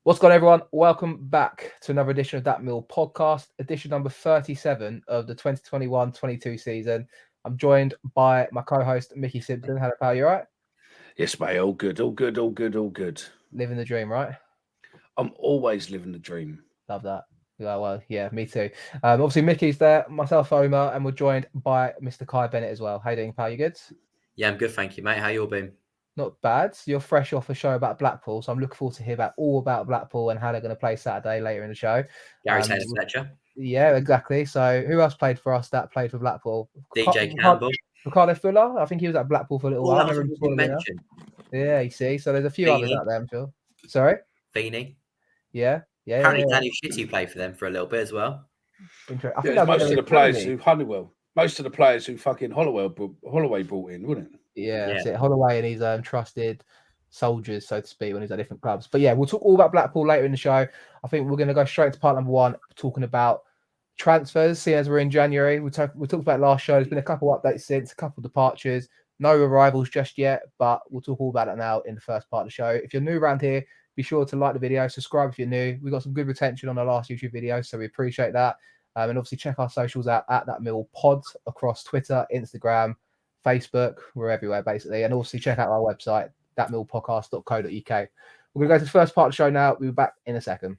What's going on, everyone? Welcome back to another edition of That Mill Podcast, edition number 37 of the 2021-22 season. I'm joined by my co-host, Micky Simpson. Hello, pal. You all right? Yes, mate. All good. Living the dream, right? I'm always living the dream. Love that. Well, yeah, me too. Obviously, Micky's there, myself, Omer, and we're joined by Mr. Kai Bennett as well. How you doing, pal? You good? Yeah, I'm good, thank you, mate. How you all been? Not bad. You're fresh off a show about Blackpool, so I'm looking forward to hear all about Blackpool and how they're going to play Saturday later in the show. Gary Taylor-Fletcher. Yeah, exactly. So who else played for us that played for Blackpool? DJ Campbell. Ricardo Fuller. I think he was at Blackpool for a little while. Yeah, you see. So there's a few others out there, I'm sure. Sorry? Feeney. Yeah. Apparently Daniel Shitty played for them for a little bit as well. Interesting. I think most of the players who fucking Holloway brought in, wouldn't it? Yeah. So Holloway and his trusted soldiers, so to speak, when he's at different clubs. But yeah, we'll talk all about Blackpool later in the show. I think we're going to go straight to part number one, talking about transfers. Seeing as we're in January, we talked about last show. There's been a couple of updates since, a couple of departures, no arrivals just yet, but we'll talk all about it now in the first part of the show. If you're new around here, be sure to like the video, subscribe if you're new. We got some good retention on our last YouTube video, so we appreciate that. And obviously check our socials out at That Mill Pod across Twitter, Instagram, Facebook. We're everywhere basically. And also check out our website, thatmillpodcast.co.uk. We're going to go to the first part of the show now. We'll be back in a second.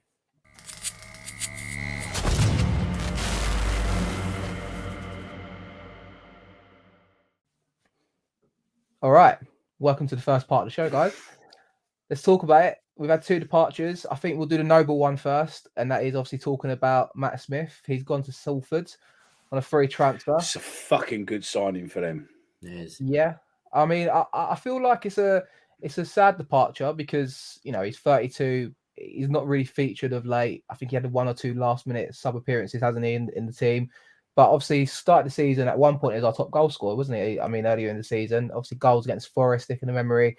All right. Welcome to the first part of the show, guys. Let's talk about it. We've had two departures. I think we'll do the noble one first, and that is obviously talking about Matt Smith. He's gone to Salford on a free transfer. It's a fucking good signing for them. Yeah. I mean, I feel like it's a sad departure because, you know, he's 32. He's not really featured of late. I think he had one or two last-minute sub-appearances, hasn't he, in the team? But obviously, he started the season at one point as our top goal scorer, wasn't he? I mean, earlier in the season. Obviously, goals against Forest stick in the memory.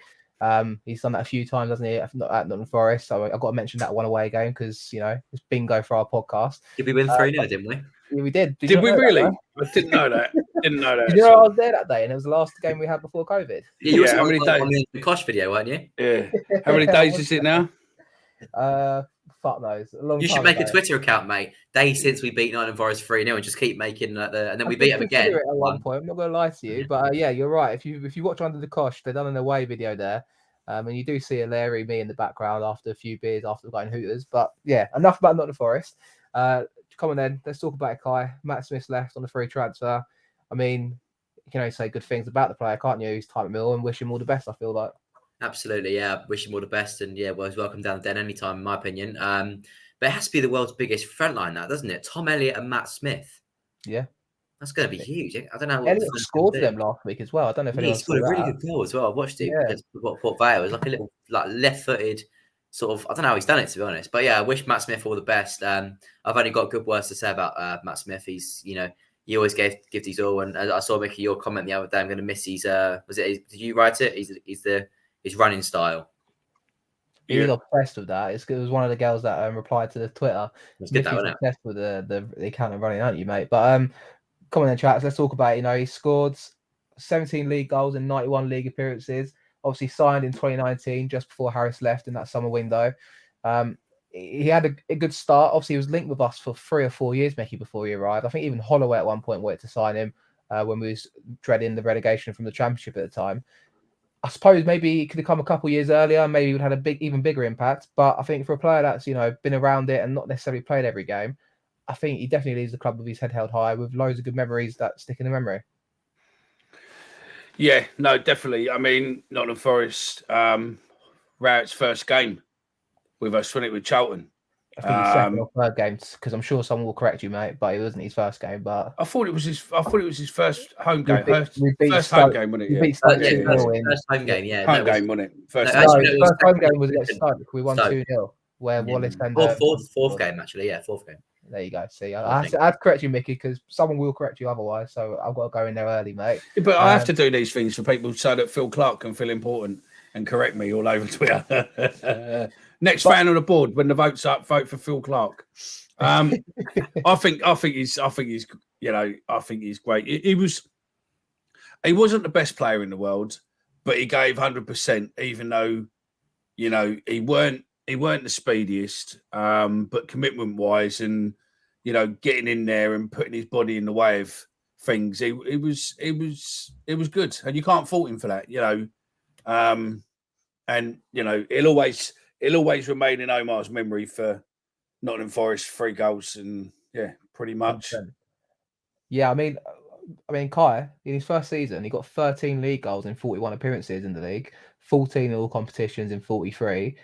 He's done that a few times, hasn't he? Not at Nottingham Forest. So I've got to mention that one away game because, you know, it's bingo for our podcast. Did we win 3-0, didn't we? Yeah, we did. Did we really? I didn't know that. You know, I was there that day, and it was the last game we had before COVID. Yeah, you were how many days? On the Kosh video, weren't you? Yeah. How many days is it now? Fuck knows. You should make a Twitter account, mate. Days since we beat Nottingham Forest 3-0 and just keep making and then we beat them again. At one point, I'm not going to lie to you, but yeah, you're right. If you watch Under the Kosh, they've done an away video there. And you do see a Larry me in the background after a few beers after going Hooters. But yeah, enough about Nottingham Forest. Come on then, let's talk about it, Kai. Matt Smith's left on a free transfer. I mean, you can only say good things about the player, can't you? He's time at Mill and wish him all the best, I feel like. Absolutely, yeah. Wish him all the best. And yeah, well, he's welcome down the den anytime, in my opinion. But it has to be the world's biggest front line now, doesn't it? Tom Elliott and Matt Smith. Yeah. That's going to be huge. I don't know. Elliott scored for them last week as well. I don't know if anyone scored a really good goal as well. I watched it against Port Vale. It was like a little left-footed sort of. I don't know how he's done it, to be honest. But yeah, I wish Matt Smith all the best. I've only got good words to say about Matt Smith. He's, you know, he always gives his all. And I saw Micky your comment the other day. I'm going to miss his. Did you write it? His running style. He was obsessed with that. It was one of the girls that replied to the Twitter. It's good, wasn't it? Obsessed with the account of running, aren't you, mate? But come on then, chaps. Let's talk about it. You know, he scored 17 league goals in 91 league appearances. Obviously signed in 2019, just before Harris left in that summer window. He had a good start. Obviously, he was linked with us for 3 or 4 years, Micky, before he arrived. I think even Holloway at one point wanted to sign him when we was dreading the relegation from the Championship at the time. I suppose maybe he could have come a couple of years earlier. Maybe he would have had even bigger impact. But I think for a player that's, you know, been around it and not necessarily played every game, I think he definitely leaves the club with his head held high with loads of good memories that stick in the memory. Yeah, no, definitely. I mean, Nottingham Forest, Rowett's first game with us, wasn't it, with Charlton? I think his second or third game, because I'm sure someone will correct you, mate, but it wasn't his first game. But I thought it was his first home game. We beat first home game, wasn't it? We beat Stoke 2-0 first home game, yeah. Home game, wasn't it? First home game was against Stoke. We won 2-0. Where Wallace and fourth game, actually, yeah, fourth game. There you go. See, I have to correct you, Micky, because someone will correct you otherwise. So I've got to go in there early, mate. Yeah, but I have to do these things for people so that Phil Clark can feel important and correct me all over Twitter. Next fan on the board when the vote's up, vote for Phil Clark. I think he's great. He wasn't the best player in the world, but he gave 100%, even though, you know, he weren't he weren't the speediest, but commitment-wise and, you know, getting in there and putting his body in the way of things, it was good. And you can't fault him for that, you know. And, you know, he'll always remain in Omar's memory for Nottingham Forest 3 goals and, yeah, pretty much. 100%. Yeah, I mean, Kai, in his first season, he got 13 league goals in 41 appearances in the league, 14 in all competitions in 43.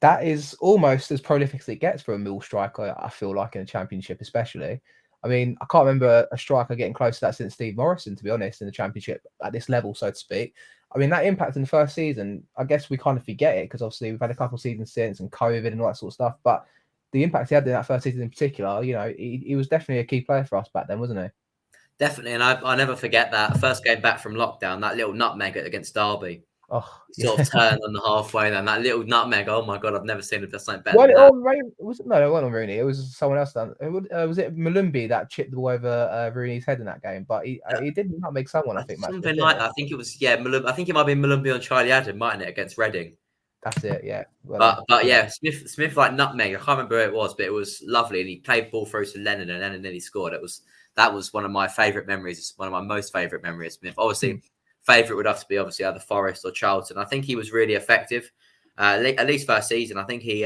That is almost as prolific as it gets for a Mill striker, I feel like, in a championship especially. I mean, I can't remember a striker getting close to that since Steve Morrison, to be honest, in the championship at this level, so to speak. I mean, that impact in the first season, I guess we kind of forget it because obviously we've had a couple of seasons since and COVID and all that sort of stuff. But the impact he had in that first season in particular, you know, he was definitely a key player for us back then, wasn't he? Definitely, and I never forget that first game back from lockdown, that little nutmeg against Derby. Oh, sort of turned on the halfway, and then that little nutmeg. Oh my god, I've never seen something better. Well, it wasn't on Rooney. It was someone else done. Was it Malumbi that chipped the ball over Rooney's head in that game? But he did nutmeg someone, I think. Something like that. I think it was I think it might be Malumbi on Charlie Adam, mightn't it, against Reading? That's it, yeah. Well, but yeah, Smith like nutmeg. I can't remember who it was, but it was lovely, and he played ball through to Lennon, and then he scored. That was one of my favourite memories. It's one of my most favourite memories. Smith, obviously. Favourite would have to be obviously either Forest or Charlton. I think he was really effective, at least first season. I think he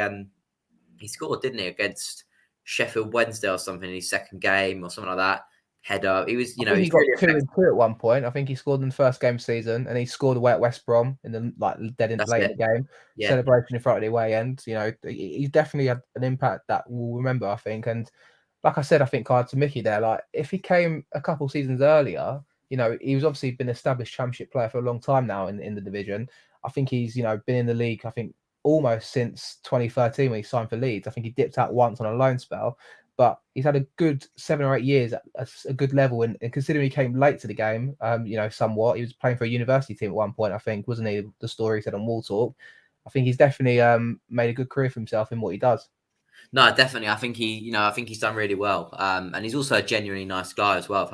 scored, didn't he, against Sheffield Wednesday or something in his second game or something like that. Header. He was, he got really 2-2 at one point. I think he scored in the first game of the season, and he scored away at West Brom in the late in the game. Yeah. Celebration in front of the away end. You know, he definitely had an impact that we'll remember, I think. And like I said, I think to Mickey there, like if he came a couple seasons earlier. You know, he's obviously been an established championship player for a long time now in the division. I think he's, been in the league, I think, almost since 2013 when he signed for Leeds. I think he dipped out once on a loan spell, but he's had a good 7 or 8 years at a good level. And considering he came late to the game, somewhat, he was playing for a university team at one point, I think, wasn't he? The story he said on Wall Talk. I think he's definitely made a good career for himself in what he does. No, definitely. I think he's done really well. And he's also a genuinely nice guy as well.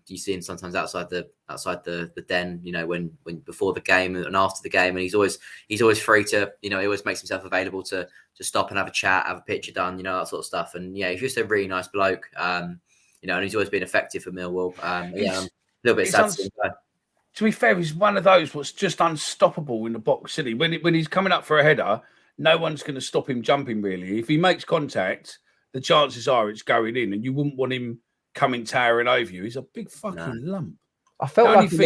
You see him sometimes outside the den, when before the game and after the game, and he's always free to, he always makes himself available to stop and have a chat, have a picture done, that sort of stuff. And yeah, he's just a really nice bloke, and he's always been effective for Millwall. I'm a little bit sad to be fair, he's one of those what's just unstoppable in the box, isn't he? When he's coming up for a header, no one's going to stop him jumping, really. If he makes contact, the chances are it's going in, and you wouldn't want him coming towering over you. He's a big fucking lump. I felt like he's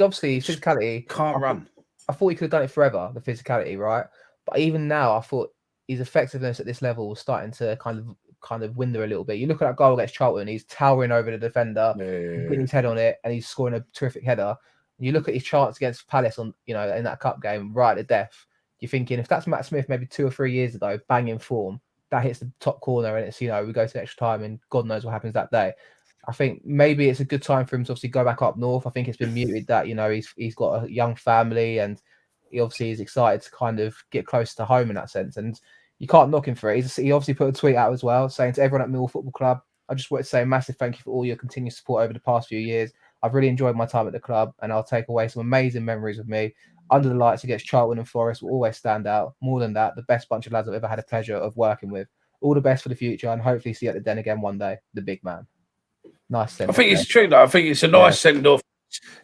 obviously his physicality can't run. I thought he could have done it forever, the physicality, right? But even now, I thought his effectiveness at this level was starting to kind of wither a little bit. You look at that goal against Charlton, he's towering over the defender, getting his head on it, and he's scoring a terrific header. And you look at his chance against Palace in that cup game, right at death. You're thinking if that's Matt Smith maybe 2 or 3 years ago, banging form. That hits the top corner and it's, we go to extra time and God knows what happens that day. I think maybe it's a good time for him to obviously go back up north. I think it's been muted that, he's got a young family and he obviously is excited to kind of get close to home in that sense. And you can't knock him for it. He obviously put a tweet out as well saying to everyone at Millwall Football Club, I just want to say a massive thank you for all your continued support over the past few years. I've really enjoyed my time at the club and I'll take away some amazing memories with me. Under the lights against Charlton and Forest will always stand out. More than that, the best bunch of lads I've ever had a pleasure of working with. All the best for the future and hopefully see you at the Den again one day. The big man. Nice send-off. I think it's true though. I think it's a nice send-off.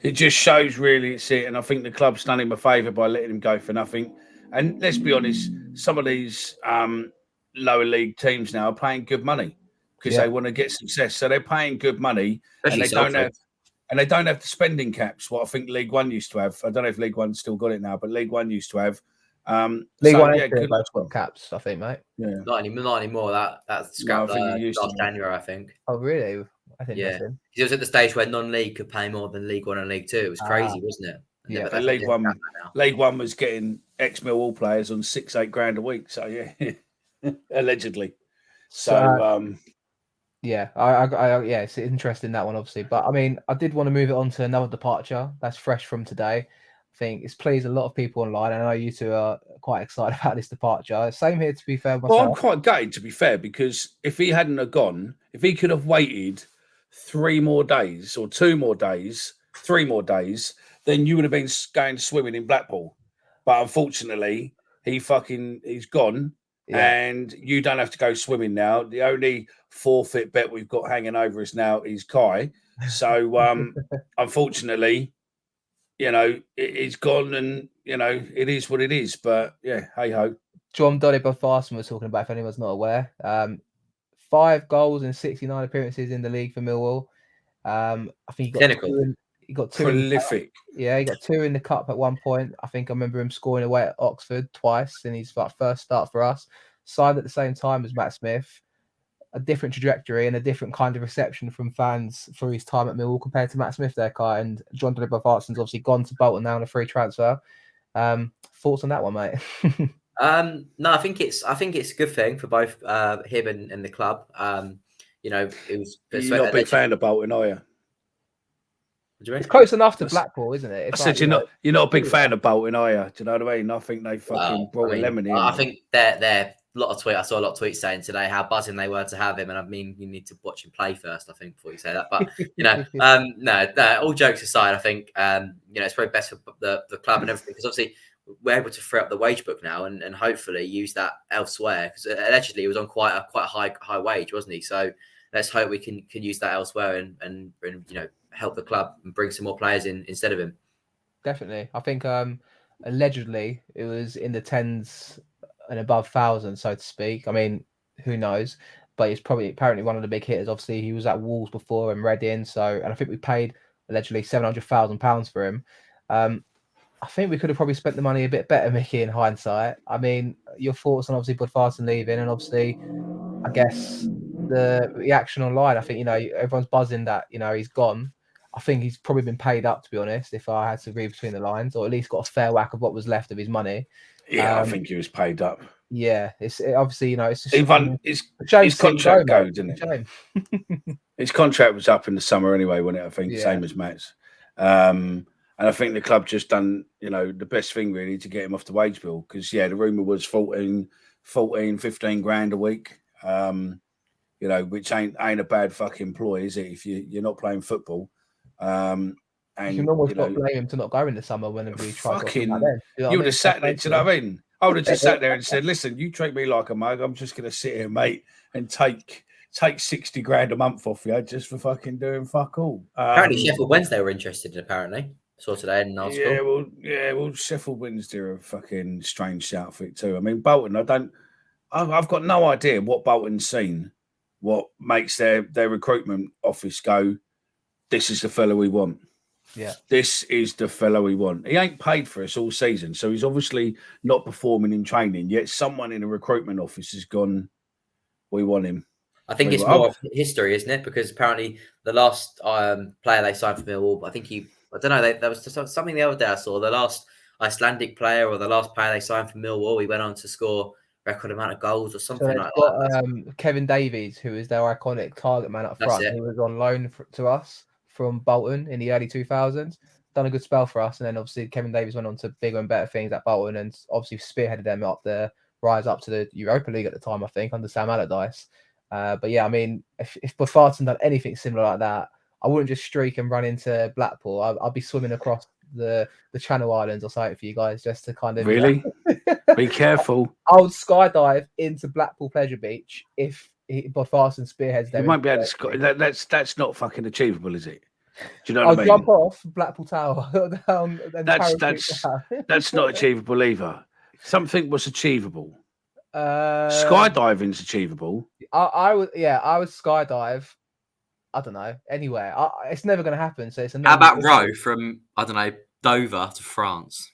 It just shows really it's it. And I think the club's done him a favour by letting him go for nothing. And let's be honest, some of these lower league teams now are paying good money because they want to get success. So they're paying good money and they don't have the spending caps, what I think League One used to have. I don't know if League One's still got it now, but League One used to have. League One got caps, I think, mate. Yeah. Not anymore. That's scrapped last January, I think. Oh, really? I think it was at the stage where non-league could pay more than League One and League Two. It was crazy, wasn't it? Yeah, League One was getting ex-Millwall players on 6-8 grand a week. So yeah, allegedly. It's interesting that one, obviously. But I mean, I did want to move it on to another departure that's fresh from today. I think it's pleased a lot of people online. I know you two are quite excited about this departure. Same here, to be fair. Well, I'm quite gutted, to be fair, because if he hadn't have gone, if he could have waited 3 more days or 2 more days, 3 more days, then you would have been going swimming in Blackpool. But unfortunately, he's gone. Yeah. And you don't have to go swimming now. The only forfeit bet we've got hanging over us now is Kai. So, unfortunately, he's gone, and it is what it is. But yeah, hey ho. Jon-Dadi Baffarson was talking about, if anyone's not aware, 5 goals and 69 appearances in the league for Millwall. I think he got two. Prolific. Yeah, he got 2 in the cup at one point. I think I remember him scoring away at Oxford twice in his first start for us. Signed at the same time as Matt Smith. A different trajectory and a different kind of reception from fans for his time at Millwall compared to Matt Smith there, Kai. And Jon-Dadi Baffarson's obviously gone to Bolton now on a free transfer. Thoughts on that one, mate? No, I think it's a good thing for both him and the club. It was. You're not a big fan of Bolton, are you? It's close enough to Blackpool, isn't it? I said you're not a big fan of Bolton, are you? Do you know what I mean? I think they fucking brought a lemon in. I think they're a lot of tweets. I saw a lot of tweets saying today how buzzing they were to have him, and I mean you need to watch him play first, I think, before you say that. But no, all jokes aside, I think it's probably best for the club and everything, because obviously we're able to free up the wage book now and hopefully use that elsewhere, because allegedly he was on quite a high wage, wasn't he? So let's hope we can use that elsewhere and help the club and bring some more players in instead of him. Definitely. I think allegedly it was in the tens and above thousands, so to speak. I mean, who knows? But he's apparently one of the big hitters. Obviously, he was at Wolves before and Reading. And I think we paid allegedly £700,000 for him. I think we could have probably spent the money a bit better, Mickey, in hindsight. I mean, your thoughts on obviously Budfarson leaving, and obviously, I guess the reaction online. I think everyone's buzzing that he's gone. I think he's probably been paid up, to be honest, if I had to read between the lines, or at least got a fair whack of what was left of his money. Yeah, I think he was paid up. Yeah, obviously, it's just his contract goes, didn't it? His contract was up in the summer anyway, wasn't it? I think same as Matt's. And I think the club just done, the best thing really to get him off the wage bill, because the rumour was 15 grand a week. Which ain't a bad fucking ploy, is it? If you're not playing football. And you can almost not blame him to not go in the summer whenever he tried. You would have sat there. Do you know what I mean? I would have just sat there and said, "Listen, you treat me like a mug. I'm just going to sit here, mate, and take 60 grand a month off you just for fucking doing fuck all." Apparently, Sheffield Wednesday were interested. Apparently, saw today in an article. Well, Sheffield Wednesday are a fucking strange outfit too. I mean, Bolton. I've got no idea what Bolton's seen, what makes their recruitment office go, "This is the fella we want." Yeah, this is the fellow we want. He ain't paid for us all season, so he's obviously not performing in training. Yet someone in the recruitment office has gone, "We want him." I think it's more of history, isn't it? Because apparently the last player they signed for Millwall, I don't know. There was something the other day I saw. The last Icelandic player or the last player they signed for Millwall, he went on to score record amount of goals or something like that. Kevin Davies, who is their iconic target man up front, who was on loan to us from Bolton in the early 2000s, done a good spell for us. And then obviously Kevin Davies went on to bigger and better things at Bolton and obviously spearheaded them up the rise up to the Europa League at the time, I think, under Sam Allardyce. But yeah, I mean, if Baffarson done anything similar like that, I wouldn't just streak and run into Blackpool. I'll be swimming across the Channel Islands or something for you guys just to kind of... Really? Be careful. I would skydive into Blackpool Pleasure Beach if Baffarson spearheads them. You might be able to... That's not fucking achievable, is it? Do you know what I mean? I'll jump off Blackpool Tower down. That's not achievable either. Something was achievable. Skydiving's achievable. I would skydive. I don't know. Anyway, it's never going to happen. So it's how about row from Dover to France?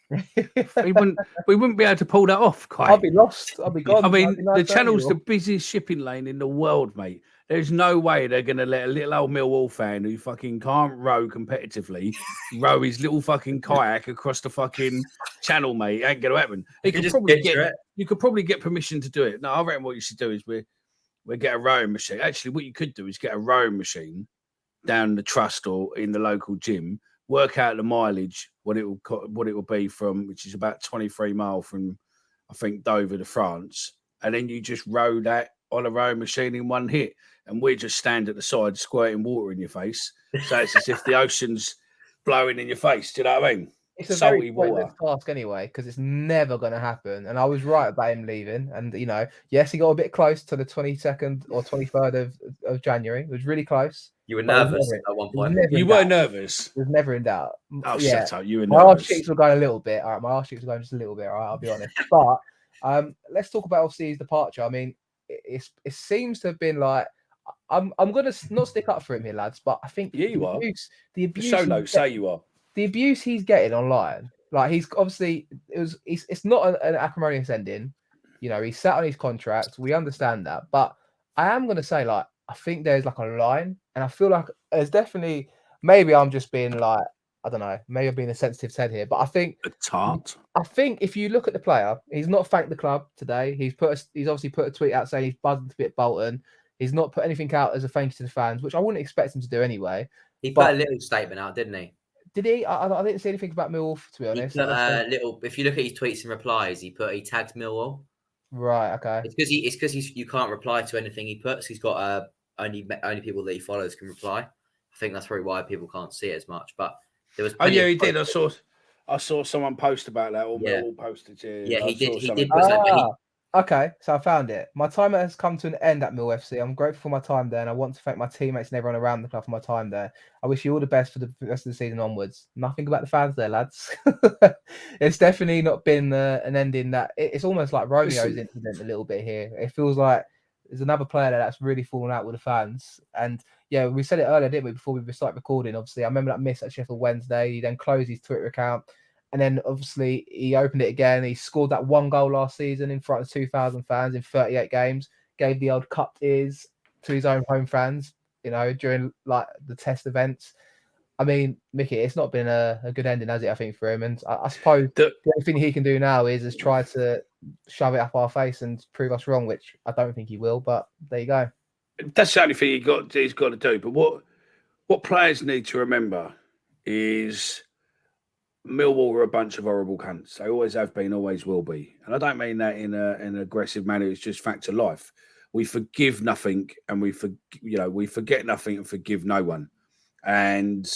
we wouldn't be able to pull that off. Kai. I'll be lost. I'll be gone. I mean, the Channel's the busiest shipping lane in the world, mate. There's no way they're going to let a little old Millwall fan who fucking can't row competitively row his little fucking kayak across the fucking channel, mate. It ain't going to happen. You could probably get permission to do it. No, I reckon what you should do is we get a rowing machine. Actually, what you could do is get a rowing machine down the trust or in the local gym, work out the mileage, what it will be from, which is about 23 miles from, I think, Dover to France. And then you just row that on a rowing machine in one hit. And we just stand at the side squirting water in your face. So it's as if the ocean's blowing in your face. Do you know what I mean? it's a salty very water. pointless task anyway, because it's never going to happen. And I was right about him leaving. And yes, he got a bit close to the 22nd or 23rd of January. It was really close. You were nervous at one point. You were nervous. It was never in doubt. Oh, shut up! You were my arse nervous. cheeks were going a little bit. All right, my arse cheeks were going just a little bit. All right, I'll be honest. But let's talk about obviously his departure. I mean, it seems to have been like I'm gonna not stick up for him here, lads. But I think the abuse. Show notes say you are. The abuse he's getting online, like he's obviously it's not an acrimonious ending. He sat on his contract. We understand that, but I am gonna say like I think there's like a line, and I feel like there's definitely maybe I'm just being like I don't know, maybe I'm being a sensitive Ted here, but I think a tart. I think if you look at the player, he's not thanked the club today. He's obviously put a tweet out saying he's buzzed a bit Bolton. He's not put anything out as a thank you to the fans, which I wouldn't expect him to do anyway. He put a little statement out, didn't he? Did he? I didn't see anything about Millwall, to be honest. He put if you look at his tweets and replies, he tagged Millwall. Right. Okay. It's because you can't reply to anything he puts. He's got only people that he follows can reply. I think that's probably why people can't see it as much. But there was. He did. I saw someone post about that. Or Millwall posted. Yeah, he did. He did. Okay, so I found it. My time has come to an end at Mill FC. I'm grateful for my time there, and I want to thank my teammates and everyone around the club for my time there. I wish you all the best for the rest of the season onwards. Nothing about the fans there, lads. It's definitely not been an ending that it's almost like Romeo's incident a little bit here. It feels like there's another player there that's really fallen out with the fans. And yeah, we said it earlier, didn't we, before we started recording? Obviously, I remember that miss at Sheffield Wednesday. He then closed his Twitter account. And then obviously he opened it again. He scored that one goal last season in front of 2,000 fans in 38 games. Gave the old cup ears to his own home fans, during like the test events. I mean, Mickey, it's not been a good ending, has it? I think for him, and I suppose the only thing he can do now is try to shove it up our face and prove us wrong, which I don't think he will. But there you go. That's the only thing he's got to do. But what players need to remember is Millwall are a bunch of horrible cunts. They always have been, always will be. And I don't mean that in an aggressive manner. It's just fact of life. We forgive nothing, and we forget nothing and forgive no one. And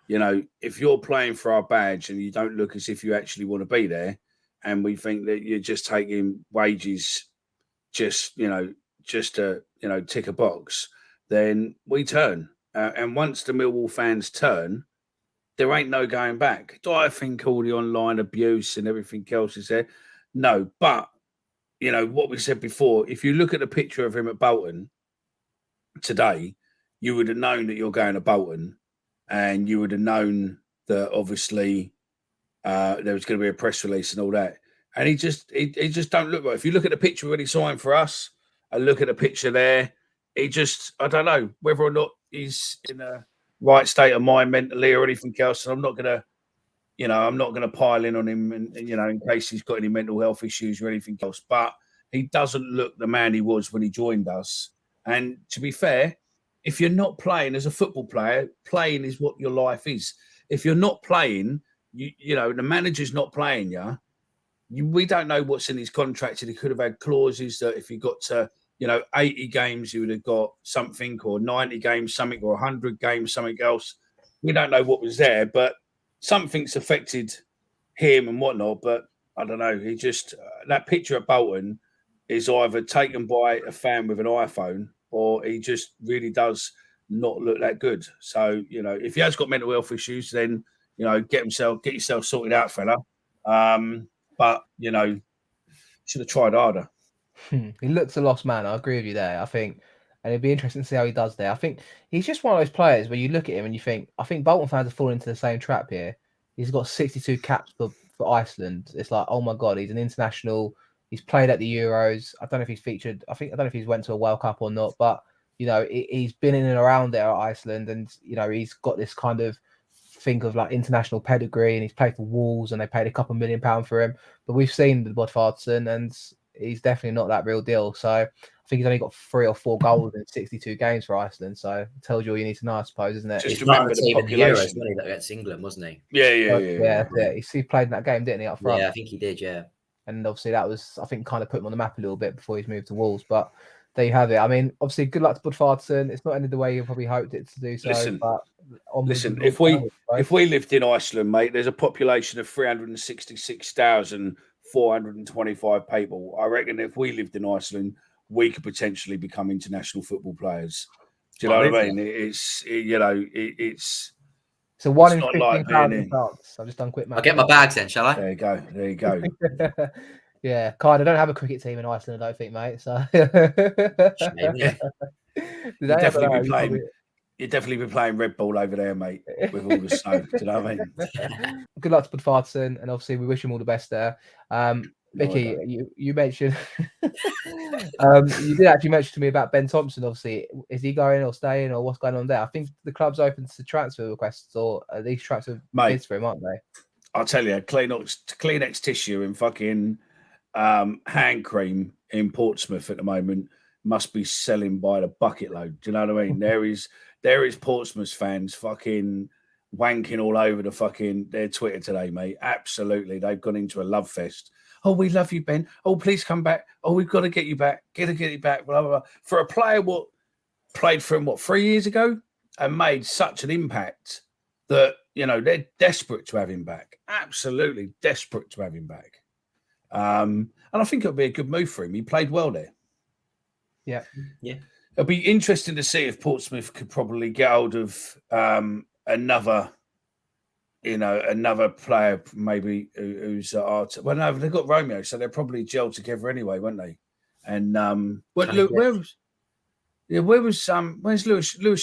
if you're playing for our badge and you don't look as if you actually want to be there, and we think that you're just taking wages, just to tick a box, then we turn. And once the Millwall fans turn, there ain't no going back. Do I think all the online abuse and everything else is there? No, but what we said before, if you look at the picture of him at Bolton today, you would have known that you're going to Bolton, and you would have known that obviously there was going to be a press release and all that. And he just don't look right. If you look at the picture when he signed for us, and look at the picture there, I don't know whether or not he's in a right state of mind mentally or anything else. And I'm not gonna pile in on him and in case he's got any mental health issues or anything else. But he doesn't look the man he was when he joined us. And to be fair, if you're not playing as a football player, playing is what your life is. If you're not playing, the manager's not playing we don't know what's in his contract. And he could have had clauses that if he got to 80 games, he would have got something, or 90 games, something, or 100 games, something else. We don't know what was there, but something's affected him and whatnot. But I don't know. He just, that picture at Bolton is either taken by a fan with an iPhone, or he just really does not look that good. So, if he has got mental health issues, then, get yourself sorted out, fella. But, should have tried harder. He looks a lost man. I agree with you there. I think, and it'd be interesting to see how he does there. I think he's just one of those players where you look at him and you think, I think Bolton fans are falling into the same trap here. He's got 62 caps for Iceland. It's like, oh my God, he's an international. He's played at the Euros. I don't know if he's featured. I don't know if he's went to a World Cup or not, but he's been in and around there at Iceland, and he's got this kind of think of like international pedigree, and he's played for Wolves, and they paid a couple £1 million for him. But we've seen the Bodvarsson, and he's definitely not that real deal. So I think he's only got 3 or 4 goals in 62 games for Iceland. So it tells you all you need to know, I suppose, isn't it? Just remember the population. He was against England, wasn't he? Yeah. He played in that game, didn't he, up front? Yeah, I think he did, yeah. And obviously that was, I think, kind of put him on the map a little bit before he's moved to Wolves. But there you have it. I mean, obviously, good luck to Budvardsson. It's not ended the way you probably hoped it to do so. Listen, if we lived in Iceland, mate, there's a population of 366,425 people. I reckon if we lived in Iceland, we could potentially become international football players. Do you know what I mean? It's so 1 in 15,000 chance. I've just done quick math. I'll get my bags then, shall I? There you go. Yeah, Kai, I don't have a cricket team in Iceland, I don't think, mate. So You'd definitely be playing Red Bull over there, mate, with all the snow. Do you know what I mean? Good luck to Budvardsson, and obviously we wish him all the best there. Mickey, you mentioned you did actually mention to me about Ben Thompson. Obviously, is he going or staying, or what's going on there? I think the club's open to transfer requests, or at least transfer bids for him, aren't they? I'll tell you, Kleenex tissue and fucking hand cream in Portsmouth at the moment must be selling by the bucket load. Do you know what I mean? There is Portsmouth fans fucking wanking all over their Twitter today, mate. Absolutely, they've gone into a love fest. Oh, we love you, Ben. Oh, please come back. Oh, we've got to get you back. Get you back. Blah, blah, blah. For a player what played for him 3 years ago and made such an impact that they're desperate to have him back. Absolutely desperate to have him back. And I think it'll be a good move for him. He played well there. Yeah. It'll be interesting to see if Portsmouth could probably get hold of another player maybe who's well, no, they've got Romeo, so they're probably gelled together anyway, won't they? And where's Lewis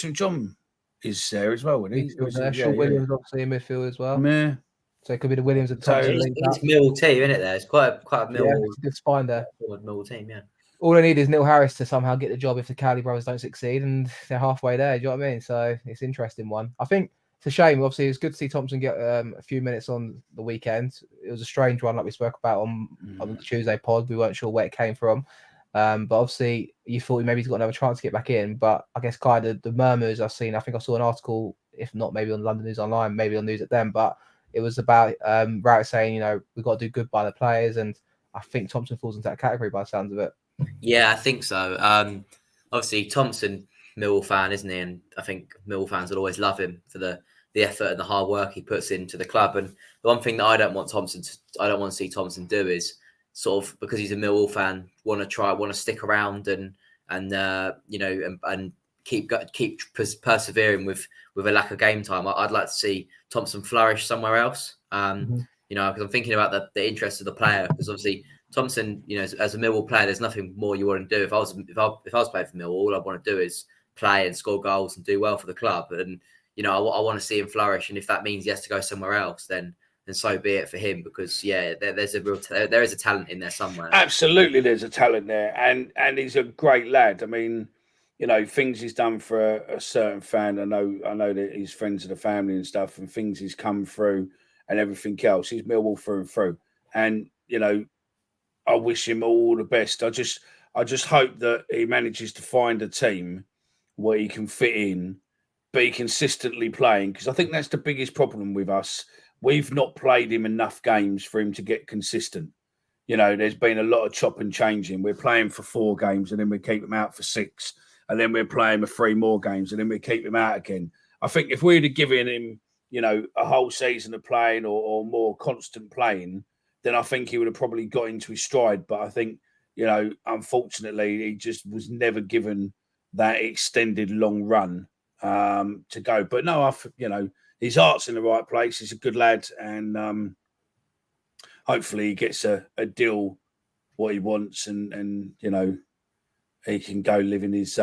and John is there as well, wasn't he? Sean Williams obviously in midfield as well. Yeah. So it could be the Williams and Thompson. It's Millwall team, isn't it? There, it's quite a Millwall. Yeah, it's a good spine there. Millwall team, yeah. All I need is Neil Harris to somehow get the job if the Cowley brothers don't succeed, and they're halfway there. Do you know what I mean? So it's an interesting one. I think it's a shame. Obviously, it's good to see Thompson get a few minutes on the weekend. It was a strange one, like we spoke about on the Tuesday pod. We weren't sure where it came from. But obviously, you thought maybe he's got another chance to get back in. But I guess kind of the murmurs I've seen, I think I saw an article, if not maybe on London News Online, maybe on News at Them, but it was about Rout saying, we've got to do good by the players. And I think Thompson falls into that category by the sounds of it. Yeah, I think so. Obviously, Thompson, Millwall fan, isn't he? And I think Millwall fans will always love him for the effort and the hard work he puts into the club. And the one thing that I don't want to see Thompson do is sort of, because he's a Millwall fan, want to stick around and keep persevering with a lack of game time. I'd like to see Thompson flourish somewhere else. Because I'm thinking about the interest of the player. Because obviously Thompson, as a Millwall player, there's nothing more you want to do. If I was playing for Millwall, all I want to do is play and score goals and do well for the club. And I want to see him flourish. And if that means he has to go somewhere else, then so be it for him. Because there is a talent in there somewhere. Absolutely, there's a talent there, and he's a great lad. I mean, things he's done for a certain fan. I know that he's friends of the family and stuff, and things he's come through and everything else. He's Millwall through and through, and I wish him all the best. I just hope that he manages to find a team where he can fit in, be consistently playing, because I think that's the biggest problem with us. We've not played him enough games for him to get consistent. There's been a lot of chop and changing. We're playing for 4 games and then we keep him out for 6, and then we're playing for 3 more games and then we keep him out again. I think if we'd have given him, a whole season of playing or more constant playing, then I think he would have probably got into his stride. But I think, unfortunately, he just was never given that extended long run to go. But no, his heart's in the right place. He's a good lad, and hopefully he gets a deal what he wants, and he can go live in his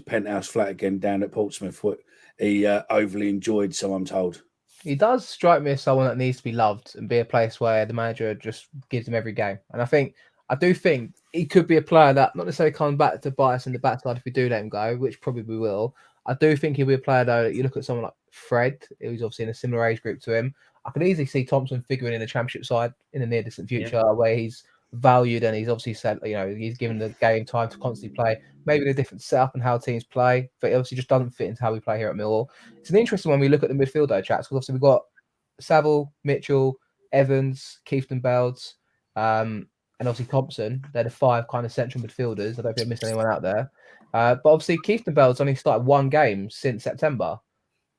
penthouse flat again down at Portsmouth, what he overly enjoyed, so I'm told. He does strike me as someone that needs to be loved and be a place where the manager just gives him every game. And I do think he could be a player that not necessarily comes back to bite us in the backside if we do let him go, which probably we will. I do think he'll be a player, though, that you look at someone like Fred, who's obviously in a similar age group to him. I could easily see Thompson figuring in the championship side in the near distant future, where he's valued and he's obviously said, he's given the game time to constantly play, maybe in a different setup and how teams play, but it obviously just doesn't fit into how we play here at Millwall. It's an interesting one when we look at the midfield, though, chaps, because obviously we've got Saville, Mitchell, Evans, Keithton Bells. and obviously Thompson. They're the 5 kind of central midfielders. I don't think I missed anyone out there. But obviously Keith Bell's only started 1 game since September.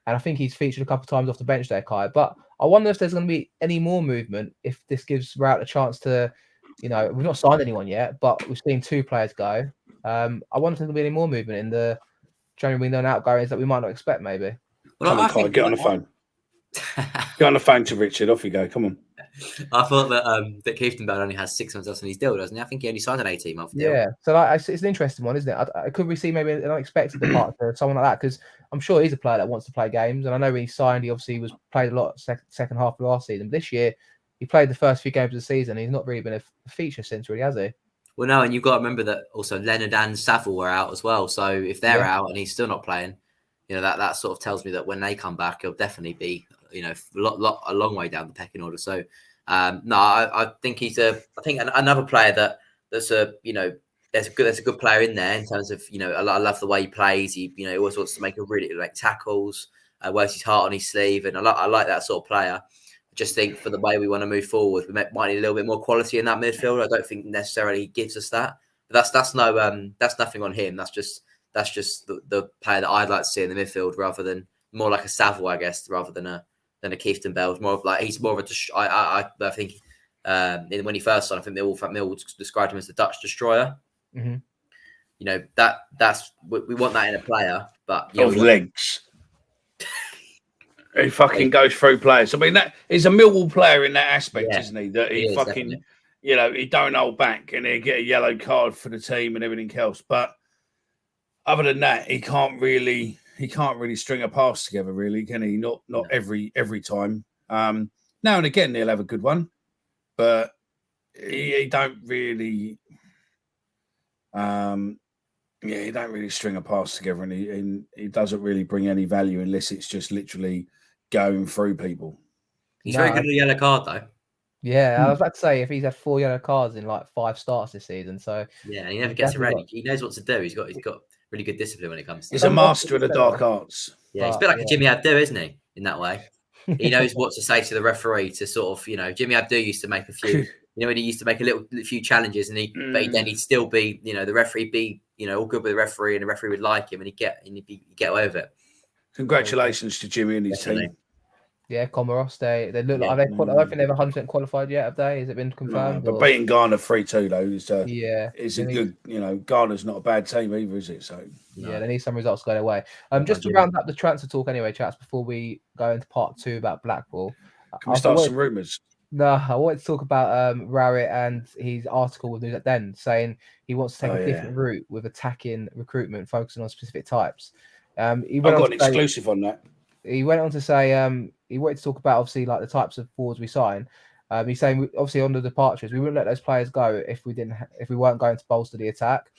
And I think he's featured a couple of times off the bench there, Kai. But I wonder if there's going to be any more movement, if this gives Rout a chance to, we've not signed anyone yet, but we've seen 2 players go. I wonder if there's going to be any more movement in the January window and outgoings that we might not expect, maybe. Well, come on, Kai, get on the phone. Get on the phone to Richard. Off you go. Come on. I thought that Keith Bell only has 6 months left on his deal, doesn't he? I think he only signed an 18-month deal. Yeah, so it's an interesting one, isn't it? Could we see maybe an unexpected departure, someone like that? Because I'm sure he's a player that wants to play games, and I know when he signed, he obviously played a lot second half of last season. This year, he played the first few games of the season. He's not really been a feature since, really, has he? Well, no, and you've got to remember that also Leonard and Saville were out as well. So if they're out and he's still not playing, that sort of tells me that when they come back, he'll definitely be, a long way down the pecking order. So, no, I think I think another player that's there's a good player in there in terms of, I love the way he plays. He, always wants to make a really tackles, wears his heart on his sleeve. And I like that sort of player. Just think for the way we want to move forward, we might need a little bit more quality in that midfield. I don't think necessarily he gives us that. But that's nothing on him. That's just the player that I'd like to see in the midfield, rather than more like a Saville, I guess, rather than a Keith Bell. More of he's more of a. I think when he first signed, I think Millwall described him as the Dutch destroyer. Mm-hmm. That's we want that in a player, but legs. He fucking goes through players. I mean, that he's a Millwall player in that aspect, isn't he? That he fucking, definitely. He don't hold back, and he get a yellow card for the team and everything else. But other than that, he can't really string a pass together, really, can he? Not every time. Now and again, he'll have a good one, but he don't really. He don't really string a pass together, and he doesn't really bring any value unless it's just literally going through people. He's very good at the yellow card, though. Yeah, I was about to say, if he's had 4 yellow cards in 5 starts this season, so yeah, he never gets it ready. He knows what to do. He's got really good discipline when it comes to. He's a master of the dark arts. Yeah, he's a bit like a Jimmy Abdou, isn't he? In that way, he knows what to say to the referee to sort of, Jimmy Abdou used to make a few. When he used to make a few challenges, and then he'd still be, the referee be, all good with the referee, and the referee would like him, and he'd get away with it. Congratulations to Jimmy and his team. Yeah, Comoros, they look like I don't think they've 100% qualified yet, have they? Has it been confirmed? No, but beating Ghana 3-2 though is a good. Ghana's not a bad team either, is it? So yeah, they need some results to go their way. Just to round up the transfer talk, anyway, chats, before we go into part 2 about Blackpool. Can we start some rumours? No, I wanted to talk about Rowett and his article with News at Den, saying he wants to take a different route with attacking recruitment, focusing on specific types. I've got an exclusive on that. He went on to say he wanted to talk about obviously the types of forwards we sign. He's saying obviously on the departures, we wouldn't let those players go if we weren't going to bolster the attack.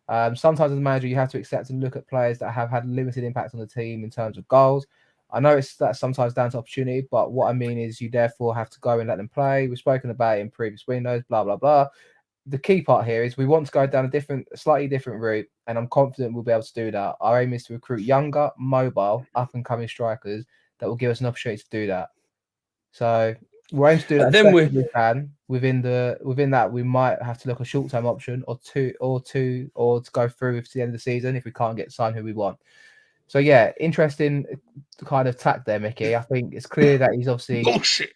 Sometimes as a manager, you have to accept and look at players that have had limited impact on the team in terms of goals. I know that's sometimes down to opportunity, but what I mean is you therefore have to go and let them play. We've spoken about it in previous windows, blah, blah, blah. The key part here is we want to go down a slightly different route, and I'm confident we'll be able to do that. Our aim is to recruit younger, mobile, up-and-coming strikers that will give us an opportunity to do that. So we're aiming to do that as best we can. Within that, we might have to look a short-term option or to go through to the end of the season if we can't get signed who we want. So yeah, interesting kind of tack there, Mickey. I think it's clear that he's obviously bullshit.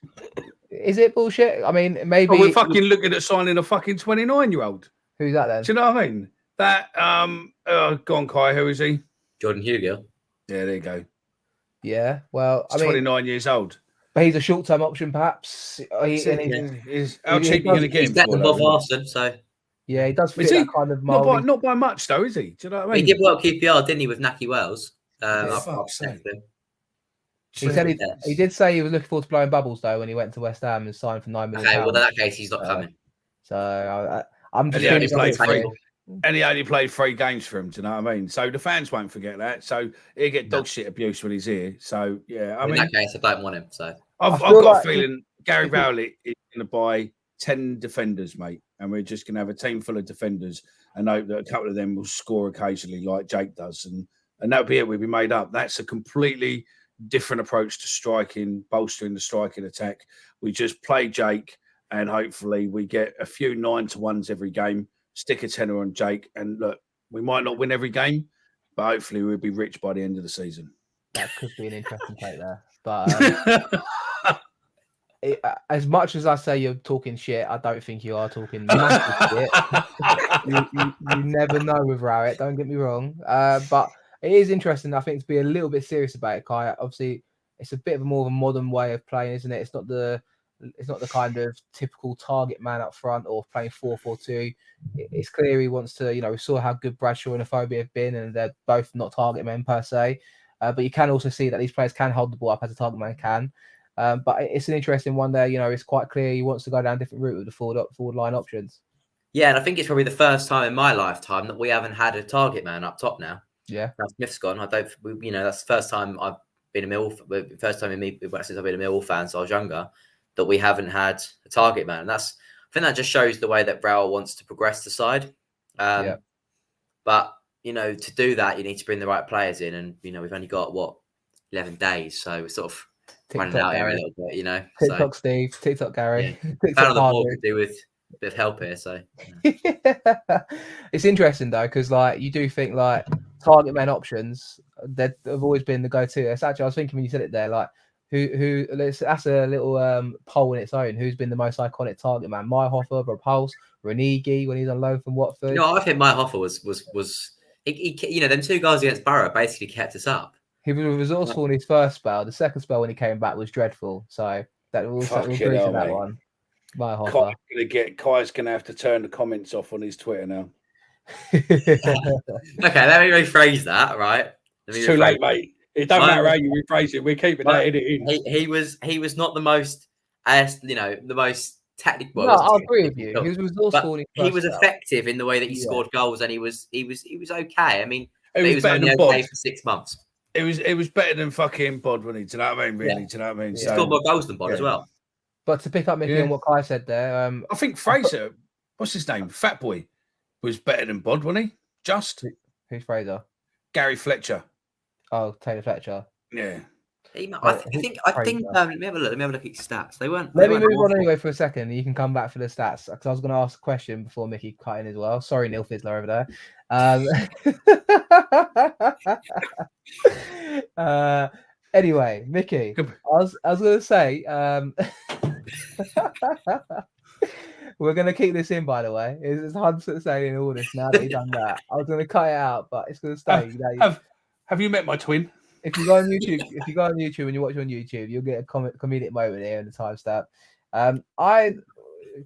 Is it bullshit? I mean, maybe we're fucking looking at signing a fucking 29-year-old. Who's that then? Do you know what I mean? That go on, Kai. Who is he? Jordan Hugill. Yeah, there you go. Yeah, well, he's 29 years old. But he's a short-term option, perhaps. How cheap are you going to get him? He's better than Bob Larson, so. Yeah, he does fit that kind of mold. Not by much, though, is he? Do you know what I mean? He did well at QPR, didn't he, with Naki Wells? He said he did say he was looking forward to blowing bubbles though when he went to West Ham and signed for £9 million. Okay, well in that case he's not coming. So I'm just. And he only played 3 games for him. Do you know what I mean? So the fans won't forget that. So he'll get dog shit abuse when he's here. So yeah, in that case, I don't want him. So I've got a feeling Gary Rowlett is going to buy 10 defenders, mate, and we're just going to have a team full of defenders and hope that a couple of them will score occasionally, like Jake does, and that'll be it. We'll be made up. That's a completely different approach to striking, bolstering the striking attack. We just play Jake and hopefully we get a few 9-1s every game, stick a tenner on Jake, and look, we might not win every game, but hopefully we'll be rich by the end of the season. That could be an interesting take there. But as much as I say you're talking shit, I don't think you are talking massive shit. you never know with Rowett, don't get me wrong. But it is interesting, I think, to be a little bit serious about it, Kai. Obviously, it's a bit of a more of a modern way of playing, isn't it? It's not the kind of typical target man up front or playing 4-4-2. It's clear he wants to, we saw how good Bradshaw and Aphobia have been, and they're both not target men per se. But you can also see that these players can hold the ball up as a target man can. But it's an interesting one there. It's quite clear he wants to go down a different route with the forward line options. Yeah, and I think it's probably the first time in my lifetime that we haven't had a target man up top now. Yeah, now Smith's gone. That's the first time I've been a Millwall. First time since I've been a Millwall fan, so I was younger, that we haven't had a target man. And I think that just shows the way that Rowell wants to progress the side. But to do that, you need to bring the right players in, and we've only got 11 days, so we're sort of running out here a little bit, TikTok Steve, TikTok Gary. Yeah. TikTok on the ball could do with a bit of help here, so It's interesting though, because you do think target man options that have always been the go-to. It's actually, I was thinking when you said it there, who that's a little poll in its own. Who's been the most iconic target man? Meyerhofer, Repulse, Renigi when he's on loan from Watford. I think Meyerhofer was he them two guys against Borough basically kept us up. He was resourceful in his first spell. The second spell when he came back was dreadful. So that will agree to that one. Kai's gonna have to turn the comments off on his Twitter now. Okay, let me rephrase that. Right, it's too late, mate. It don't matter how you rephrase it. We're keeping that in. He was not the most, the most technical. No, I agree with you. He was resourceful. He was effective in the way that he scored goals, and he was okay. I mean, he was only okay for 6 months. It was better than fucking Bod, wasn't he? Do you know what I mean? Really? Yeah. Do you know what I mean? He scored more goals than Bod as well. But to pick up Micky on what Kai said there, I think Fraser, what's his name? Fat Boy was better than Bod, wasn't he? Who's Fraser? Gary Fletcher. Oh, Taylor Fletcher. Yeah. I think. Let me have a look. Let me have a look at his stats. Let me move on anyway for a second. You can come back for the stats because I was going to ask a question before Micky cut in as well. Sorry, Neil Fizzler over there. Anyway, Micky, I was going to say, we're going to keep this in. By the way, it's 100% saying in all this now that you've done that. I was going to cut it out, but it's going to stay. Have you met my twin? If you go on YouTube, and you watch on YouTube, you'll get a comedic moment here in the timestamp.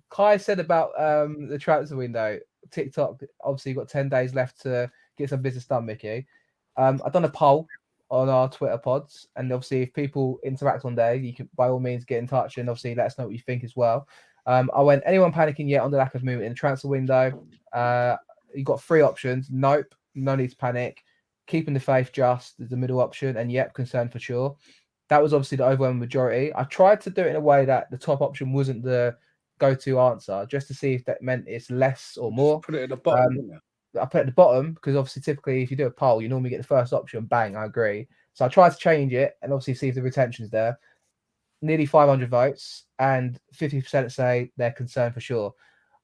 Kai said about the transfer window. TikTok obviously got 10 days left to get some business done, Micky. I've done a poll on our Twitter pods, and obviously if people interact on there, you can by all means get in touch and obviously let us know what you think as well. I went, anyone panicking yet on the lack of movement in the transfer window? You got 3 options. Nope, no need to panic. Keeping the faith just is the middle option, and yep, concerned for sure. That was obviously the overwhelming majority. I tried to do it in a way that the top option wasn't the go-to answer, just to see if that meant it's less or more. Put it at the bottom. I put it at the bottom because obviously typically if you do a poll, you normally get the first option. Bang, I agree. So I tried to change it and obviously see if the retention's there. Nearly 500 votes, and 50% say they're concerned for sure.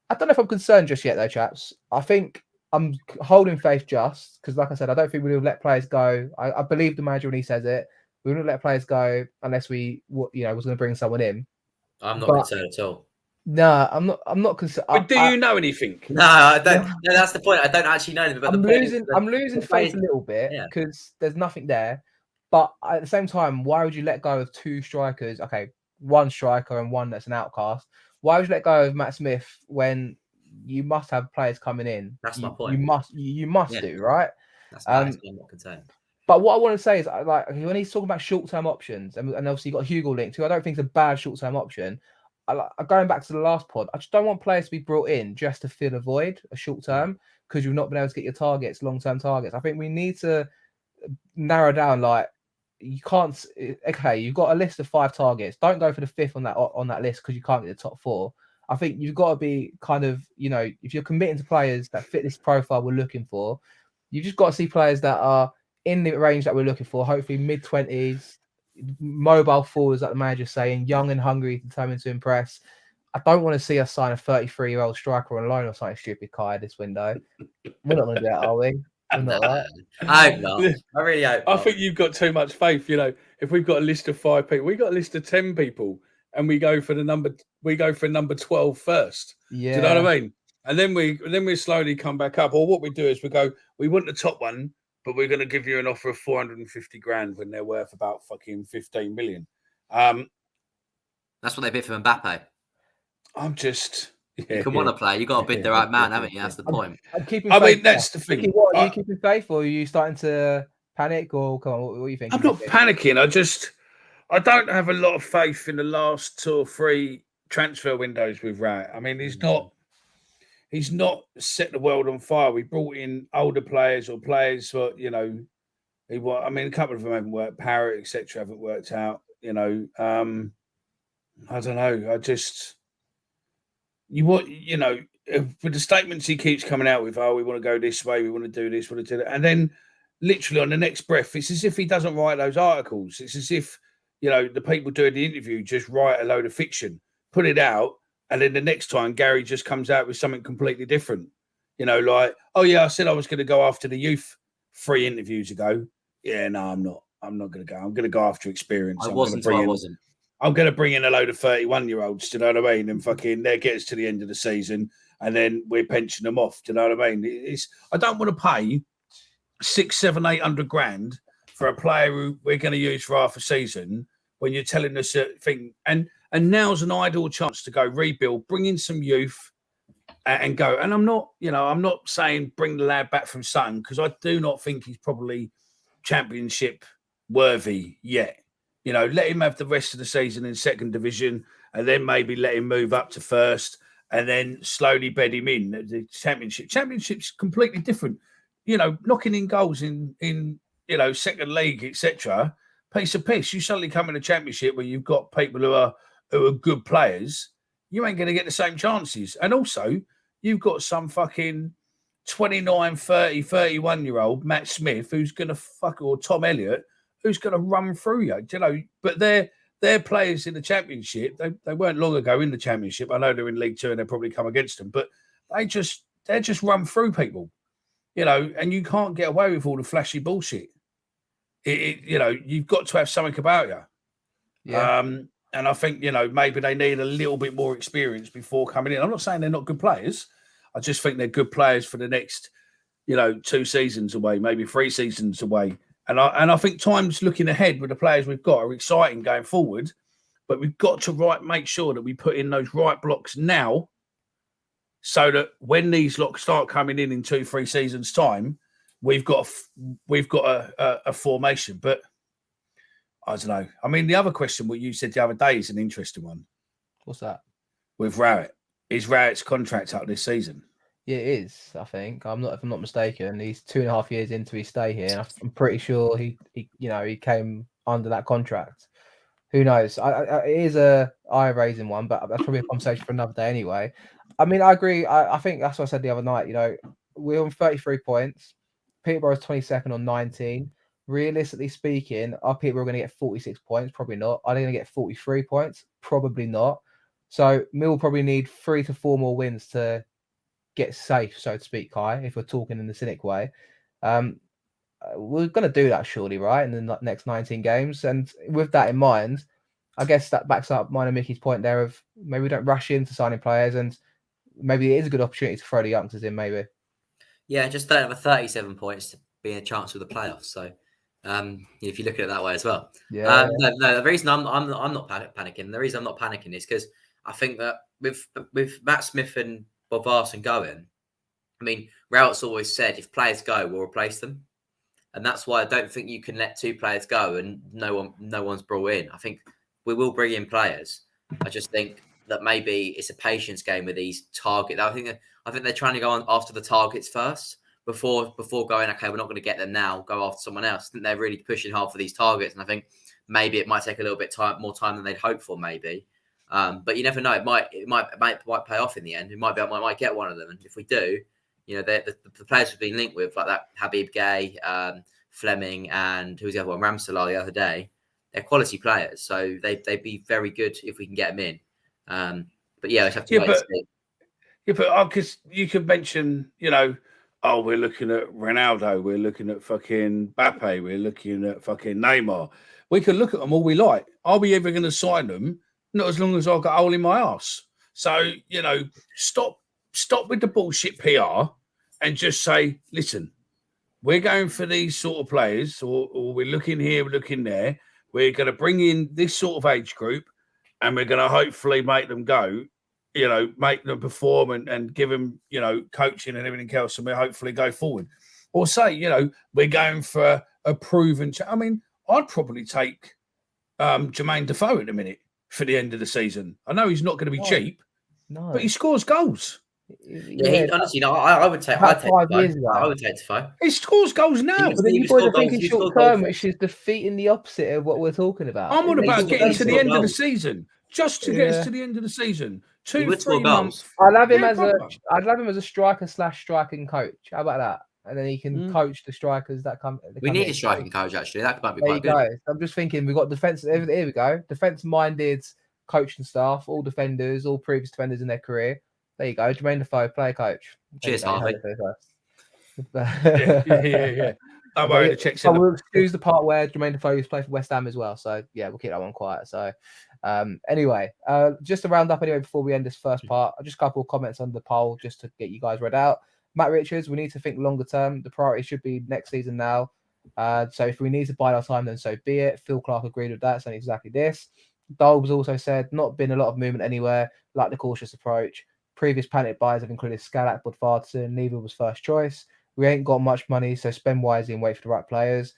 I don't know if I'm concerned just yet though, chaps. I think I'm holding faith just because, like I said, I don't think we would let players go. I believe the manager when he says it. We wouldn't let players go unless we, was going to bring someone in. I'm not concerned at all. No, I'm not concerned. But do you know anything? No, I don't. No, that's the point. I don't actually know anything. But I'm losing faith a little bit because there's nothing there. But at the same time, why would you let go of 2 strikers? Okay, 1 striker and 1 that's an outcast. Why would you let go of Matt Smith when you must have players coming in? That's my point. You must do, right? That's I'm not concerned. But what I want to say is, when he's talking about short-term options, and obviously you got Hugo linked, who I don't think is a bad short-term option. Going back to the last pod, I just don't want players to be brought in just to fill a void, a short-term, because you've not been able to get your targets, long-term targets. I think we need to narrow down, you can't. Okay, you've got a list of 5 targets. Don't go for the 5th on that list because you can't get the top 4. I think you've got to be kind of, if you're committing to players that fit this profile we're looking for, you've just got to see players that are in the range that we're looking for. Hopefully, mid-20s, mobile forwards, like the manager's saying, young and hungry, determined to impress. I don't want to see us sign a 33-year-old striker on loan or something stupid, Kai, this window. We're not going to do that, are we? We're not, right? I hope not. I really hope I not. think you've got too much faith. You know, if we've got a list of 5 people, we got a list of 10 people, and we go for number 12 first. Yeah. Do you know what I mean? And then we slowly come back up. Or what we do is we want the top one, but we're going to give you an offer of 450 grand when they're worth about fucking 15 million. That's what they bid for Mbappe. I'm just. Yeah, you can want to play. You got to bid the right man, haven't you? That's the point. I'm keeping. I faith. mean, that's the thing. Micky, what are you keeping faith, or are you starting to panic? Or come on, what are you thinking? I'm not panicking. I don't have a lot of faith in the last 2 or 3 transfer windows with Rat. I mean, he's not set the world on fire. We brought in older players or players for, you know, a couple of them haven't worked. Parrott, etc., haven't worked out. You know, I don't know. With the statements he keeps coming out with, we want to go this way, we want to do this, we want to do that, and then literally on the next breath, it's as if he doesn't write those articles. It's as if, you know, the people doing the interview just write a load of fiction, put it out, and then the next time Gary just comes out with something completely different. You know, like, oh yeah, I said I was going to go after the youth 3 interviews ago. Yeah, no, I'm not. I'm not going to go. I'm going to go after experience. I wasn't. I'm going to bring in a load of 31-year-olds, do you know what I mean? And fucking, there gets to the end of the season, and then we're pensioning them off, do you know what I mean? I don't want to pay 600, 700, 800 grand for a player who we're going to use for half a season when you're telling us a thing. And now's an ideal chance to go rebuild, bring in some youth, and go. And I'm not saying bring the lad back from Sutton, because I do not think he's probably championship worthy yet. You know, let him have the rest of the season in 2nd division, and then maybe let him move up to 1st, and then slowly bed him in the championship. Championship's completely different. You know, knocking in goals in you know, 2nd league, etc. Piece of piss. You suddenly come in a championship where you've got people who are good players. You ain't going to get the same chances. And also, you've got some fucking 29, 30, 31-year-old Matt Smith who's going to or Tom Elliott, who's going to run through you, you know. But they're players in the championship. They weren't long ago in the championship. I know they're in League 2 and they'll probably come against them, but they just run through people, you know. And you can't get away with all the flashy bullshit. You know, you've got to have something about you. Yeah. And I think, you know, maybe they need a little bit more experience before coming in. I'm not saying they're not good players. I just think they're good players for the next, you know, 2 seasons away, maybe 3 seasons away. And I think times looking ahead with the players we've got are exciting going forward, but we've got to make sure that we put in those right blocks now, so that when these blocks start coming in 2-3 seasons time, we've got a formation. But I don't know. I mean, the other question, what you said the other day, is an interesting one. What's that? With Rowett, is Rowett's contract up this season? Yeah, it is. I think if I'm not mistaken, he's 2.5 years into his stay here. And I'm pretty sure he came under that contract. Who knows? It is a eye-raising one, but that's probably a conversation for another day anyway. I mean, I agree. I think that's what I said the other night. You know, we're on 33 points. Peterborough's 22nd on 19. Realistically speaking, are Peterborough going to get 46 points? Probably not. Are they going to get 43 points? Probably not. So Mill will probably need 3 to 4 more wins to get safe, so to speak, Kai, if we're talking in the cynic way. We're going to do that surely, right, in the next 19 games. And with that in mind, I guess that backs up mine and Micky's point there of maybe we don't rush into signing players, and maybe it is a good opportunity to throw the youngsters in, maybe. Yeah, just don't have 37 points to be a chance with the playoffs. So if you look at it that way as well. Yeah. No, the reason I'm not panicking, the reason I'm not panicking is because I think that with Matt Smith and Bob Varson going, I mean, Rowett's always said if players go, we'll replace them. And that's why I don't think you can let 2 players go and no one's brought in. I think we will bring in players. I just think that maybe it's a patience game with these targets. I think they're trying to go on after the targets first before going, okay, we're not going to get them now, go after someone else. I think they're really pushing hard for these targets. And I think maybe it might take a little bit more time than they'd hoped for, maybe. But you never know. It might pay off in the end. It might get one of them. And if we do, you know, the players we've been linked with, like that Habib Gay, Fleming, and who's the other one, Ramsalar the other day, they're quality players. So they'd be very good if we can get them in. But yeah, we have to wait and see. Yeah, but because you could mention, we're looking at Ronaldo, we're looking at fucking Mbappe, we're looking at fucking Neymar. We can look at them all we like. Are we ever going to sign them? Not as long as I've got a hole in my arse. So, stop with the bullshit PR and just say, listen, we're going for these sort of players, or we're looking here, we're looking there. We're going to bring in this sort of age group, and we're going to hopefully make them go, make them perform and give them, coaching and everything else, and we'll hopefully go forward. Or say, we're going for a proven. I'd probably take Jermaine Defoe in a minute for the end of the season. I know he's not going to be cheap, but he scores goals. Yeah, honestly, I would take. I'd take 5 years ago. I would take Defoe. He scores goals now. But then you boys are thinking short term, which is defeating the opposite of what we're talking about. I'm on about getting to the end of the season, just to get us to the end of the season. 2-3 months. I'd have him as a striker/striking coach. How about that? And then he can coach the strikers that come. We need a striking coach actually. That might be quite good. I'm just thinking we've got defense. Here we go. Defense-minded coaching staff, all defenders, all previous defenders in their career. There you go, Jermaine Defoe, player coach. Cheers, Harvey. Yeah. Don't worry, the checks in. We'll excuse the part where Jermaine Defoe used to play for West Ham as well. So yeah, we'll keep that one quiet. So anyway, just to round up anyway before we end this first part, just a couple of comments on the poll just to get you guys read out. Matt Richards, we need to think longer term. The priority should be next season now. So if we need to bide our time, then so be it. Phil Clark agreed with that, saying exactly this. Dolbs also said, not been a lot of movement anywhere, like the cautious approach. Previous panic buys have included Skalak, Budvardsson. Neither was first choice. We ain't got much money, so spend wisely and wait for the right players.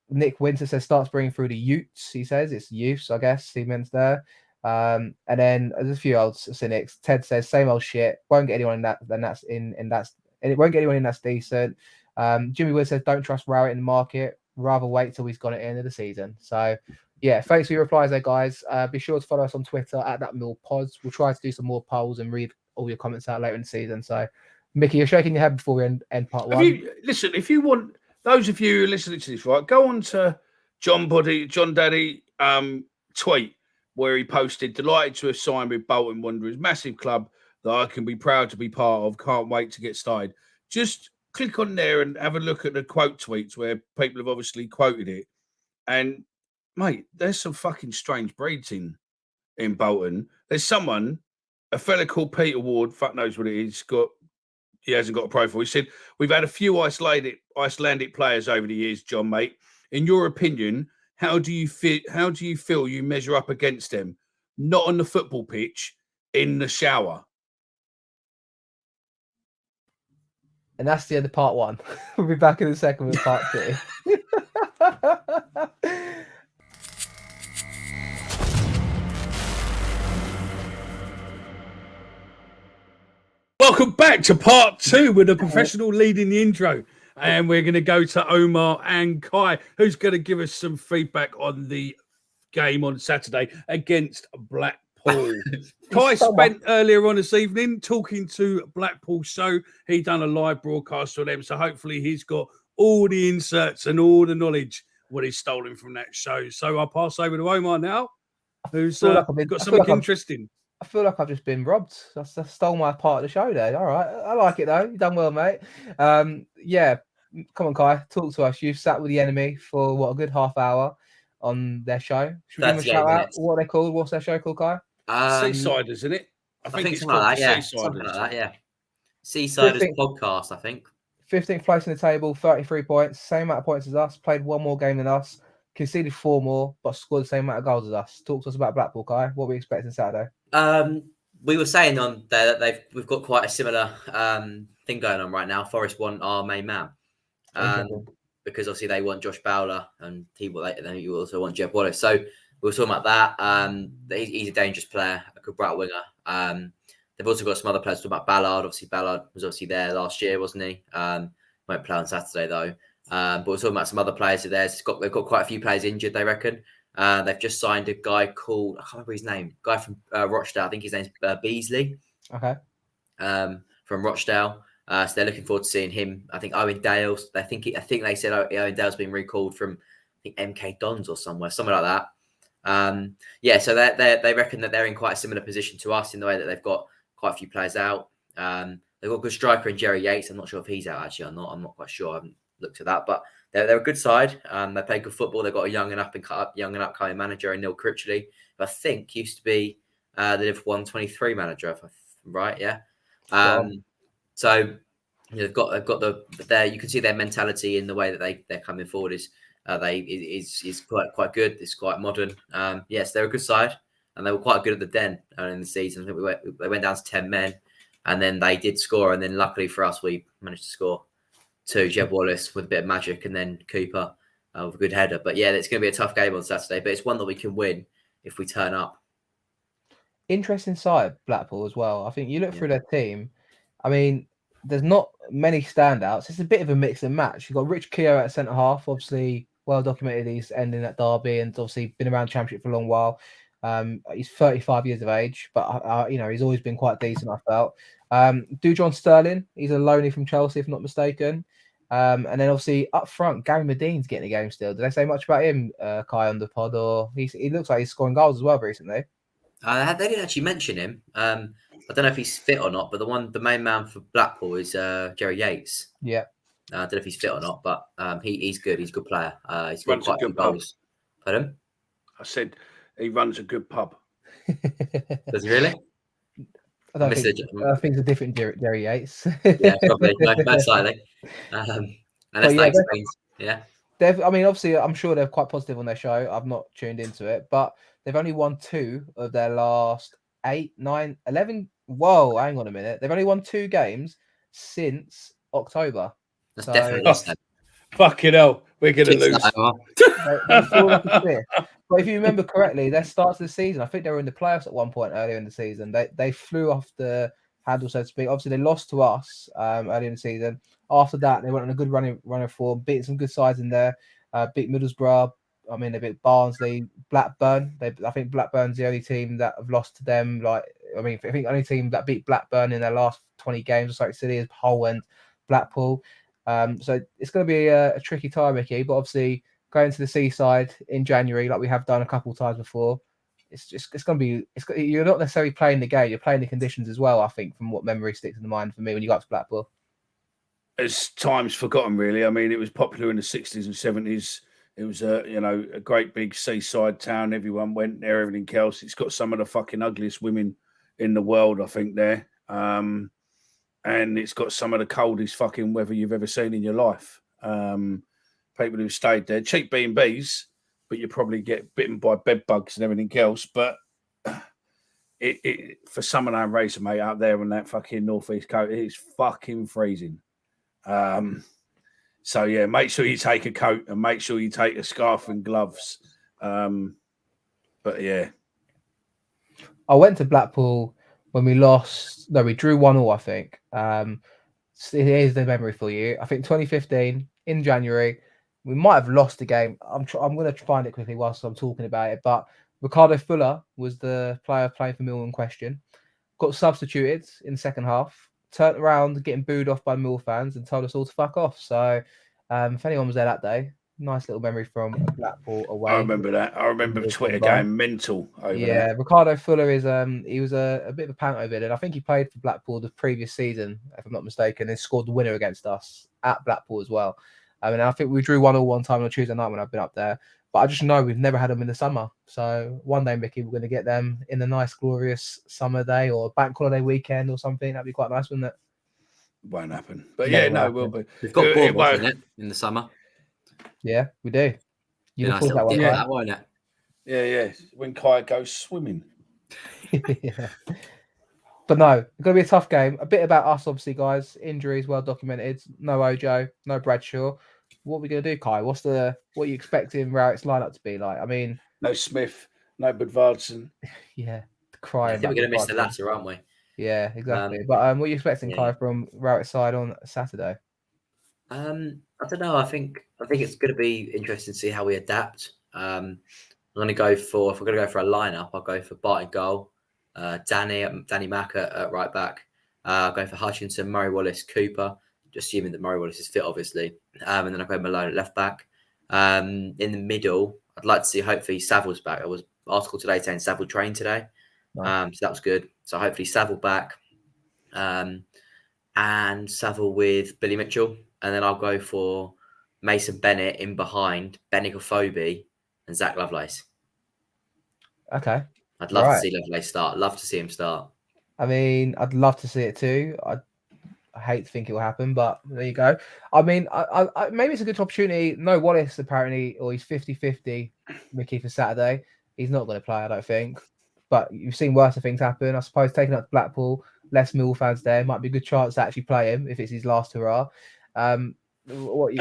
Nick Winter says starts bringing through the youths. He says it's youths, I guess he meant there. And then there's a few old cynics. Ted says same old shit. Won't get anyone in that. Then that's and it won't get anyone in that's decent. Jimmy Wood says don't trust Rowett in the market. Rather wait till he's gone at the end of the season. So. Yeah, thanks for your replies there, guys. Be sure to follow us on Twitter at @MillPods. We'll try to do some more polls and read all your comments out later in the season. So, Mickey, you're shaking your head before we end part one. Listen, if you want, those of you listening to this, right, go on to Jon-Dadi tweet where he posted, delighted to have signed with Bolton Wanderers, massive club that I can be proud to be part of. Can't wait to get started. Just click on there and have a look at the quote tweets where people have obviously quoted it. And mate, there's some fucking strange breeds in Bolton. There's a fella called Peter Ward, fuck knows what it is, he hasn't got a profile. He said, we've had a few Icelandic players over the years, John, mate. In your opinion, how do you feel you measure up against them? Not on the football pitch, in the shower. And that's the end of part one. We'll be back in a second with part two. Welcome back to part two with a professional leading the intro. And we're going to go to Omer and Kai, who's going to give us some feedback on the game on Saturday against Blackpool. Kai spent earlier on this evening talking to Blackpool show. He done a live broadcast for them. So hopefully he's got all the inserts and all the knowledge what he's stolen from that show. So I'll pass over to Omer now, who's got something interesting. I feel like I've just been robbed. I stole my part of the show there. All right. I like it, though. You've done well, mate. Yeah. Come on, Kai. Talk to us. You've sat with the enemy for, a good half hour on their show. Should we give them a shout out? What are they called? What's their show called, Kai? Seaside, isn't it? I think it's called something like that, yeah. Seaside podcast, I think. 15th place in the table, 33 points. Same amount of points as us. Played one more game than us. Conceded 4 more, but scored the same amount of goals as us. Talk to us about Blackpool, Kai. What are we expecting Saturday? We were saying on there that we've got quite a similar thing going on right now. Forest want our main man because obviously they want Josh Bowler and then you also want Jeb Wallace. So we were talking about that. He's a dangerous player, a good right winger. They've also got some other players. Talking about Ballard. Obviously, Ballard was there last year, wasn't he? Won't play on Saturday though. But we're talking about some other players of theirs. They've got quite a few players injured, they reckon. They've just signed a guy called, I can't remember his name, guy from Rochdale. I think his name's Beasley. Okay. From Rochdale. So they're looking forward to seeing him. I think Owen Dale's. I think they said Owen Dale's been recalled from, I think MK Dons or somewhere like So they reckon that they're in quite a similar position to us in the way that they've got quite a few players out. They've got a good striker in Jerry Yates. I'm not sure if he's out actually or not. I'm not quite sure. I haven't looked at that, but they're a good side. They play good football. They've got a young and upcoming manager in Neil Critchley, who I think used to be the Liverpool 123 manager, right? Yeah. So they've got you can see their mentality in the way that they're coming forward is quite good. It's quite modern. Yes, they're a good side, and they were quite good at the Den in the season. I think they went down to 10 men, and then they did score, and then luckily for us, we managed to score 2. Jeb Wallace with a bit of magic, and then Cooper with a good header. But yeah, it's going to be a tough game on Saturday, but it's one that we can win if we turn up. Interesting side, Blackpool as well. I think you look through their team. I mean, there's not many standouts. It's a bit of a mix and match. You've got Rich Keogh at centre half, obviously well documented. He's ending at Derby and obviously been around Championship for a long while. He's 35 years of age, but he's always been quite decent, I felt. Dujon Sterling, he's a loanee from Chelsea, if not mistaken. And then obviously up front, Gary Medine's getting a game still. Did I say much about him, Kai, on the pod? Or he looks like he's scoring goals as well recently. They didn't actually mention him. I don't know if he's fit or not, but the main man for Blackpool is Jerry Yates. Yeah. I don't know if he's fit or not, but he's good. He's a good player. He's got quite a few goals. Pardon? I said he runs a good pub. Does he really? I think it's a different Jerry Yates. Yeah, probably. Most likely. Unless that explains. Yeah. Obviously, I'm sure they're quite positive on their show. I've not tuned into it, but they've only won 2 of their last 8, 9, 11. Whoa, hang on a minute. They've only won 2 games since October. That's definitely fucking hell. We're going to lose. But if you remember correctly, their starts of the season, I think they were in the playoffs at one point earlier in the season. They flew off the handle, so to speak. Obviously, they lost to us earlier in the season. After that, they went on a good run of form, beat some good sides in there, beat Middlesbrough. They beat Barnsley, Blackburn. I think Blackburn's the only team that have lost to them. I think the only team that beat Blackburn in their last 20 games, just like City, is Hull and Blackpool. So it's going to be a tricky time, Mickey. But obviously, going to the seaside in January, like we have done a couple of times before, it's going to be. You're not necessarily playing the game; you're playing the conditions as well. I think, from what memory sticks in the mind for me when you got to Blackpool. It's times forgotten, really. I mean, it was popular in the 60s and 70s. It was a great big seaside town. Everyone went there, everything else. It's got some of the fucking ugliest women in the world, I think, there. And it's got some of the coldest fucking weather you've ever seen in your life. People who stayed there, cheap B&Bs, but you probably get bitten by bed bugs and everything else. But it for someone I raised, mate, out there on that fucking northeast coast, it's fucking freezing. So yeah, make sure you take a coat and make sure you take a scarf and gloves. But yeah, I went to Blackpool when we lost. No, we drew 1-1, I think. So here's the memory for you. I think 2015 in January, we might have lost the game. I'm going to find it quickly whilst I'm talking about it. But Ricardo Fuller was the player playing for Millwall in question. Got substituted in the second half. Turned around, getting booed off by Mill fans, and told us all to fuck off. So, if anyone was there that day, nice little memory from Blackpool away. I remember that. I remember Twitter going mental over that. Ricardo Fuller is he was a bit of a panto bid, and I think he played for Blackpool the previous season, if I'm not mistaken, and scored the winner against us at Blackpool as well. I think we drew 1-1 one time on Tuesday night when I've been up there. But I just know we've never had them in the summer. So one day, Mickey, we're going to get them in a nice, glorious summer day or bank holiday weekend or something. That'd be quite nice, wouldn't it? Won't happen. But it will be. We've got Bournemouth in the summer. Yeah, we do. You nice little dip that, won't it? Yeah. When Kai goes swimming. Yeah. But no, it's going to be a tough game. A bit about us, obviously, guys. Injuries well documented. No Ojo, no Bradshaw. What are we going to do, Kai? What are you expecting Rowett's lineup to be like? I mean, no Smith, no Budvarsson. Yeah, crying. I think we're going to miss the latter, aren't we? Yeah, exactly. But what are you expecting, Kai, from Rowett's side on Saturday? I don't know. I think it's going to be interesting to see how we adapt. I'm going to go for if we're going to go for a lineup, I'll go for Bart in goal, Danny Mack at right back. I'll go for Hutchinson, Murray Wallace, Cooper. Just assuming that Murray Wallace is fit, obviously. And then I'll go Malone at left back. In the middle, I'd like to see hopefully Savills back. I was article today saying Saville trained today. Nice. So that was good. So hopefully Saville back, and Saville with Billy Mitchell, and then I'll go for Mason Bennett in behind Benik Afobe and Zach Lovelace. Okay. I'd love to see Lovelace start. Love to see him start. I mean, I'd love to see it too. I hate to think it will happen, but there you go. I mean, I maybe it's a good opportunity. No Wallace apparently, or he's 50-50 Mickey for Saturday. He's not going to play, I don't think. But you've seen worse things happen. I suppose taking up Blackpool, less Millwall fans there, might be a good chance to actually play him if it's his last hurrah. I'd like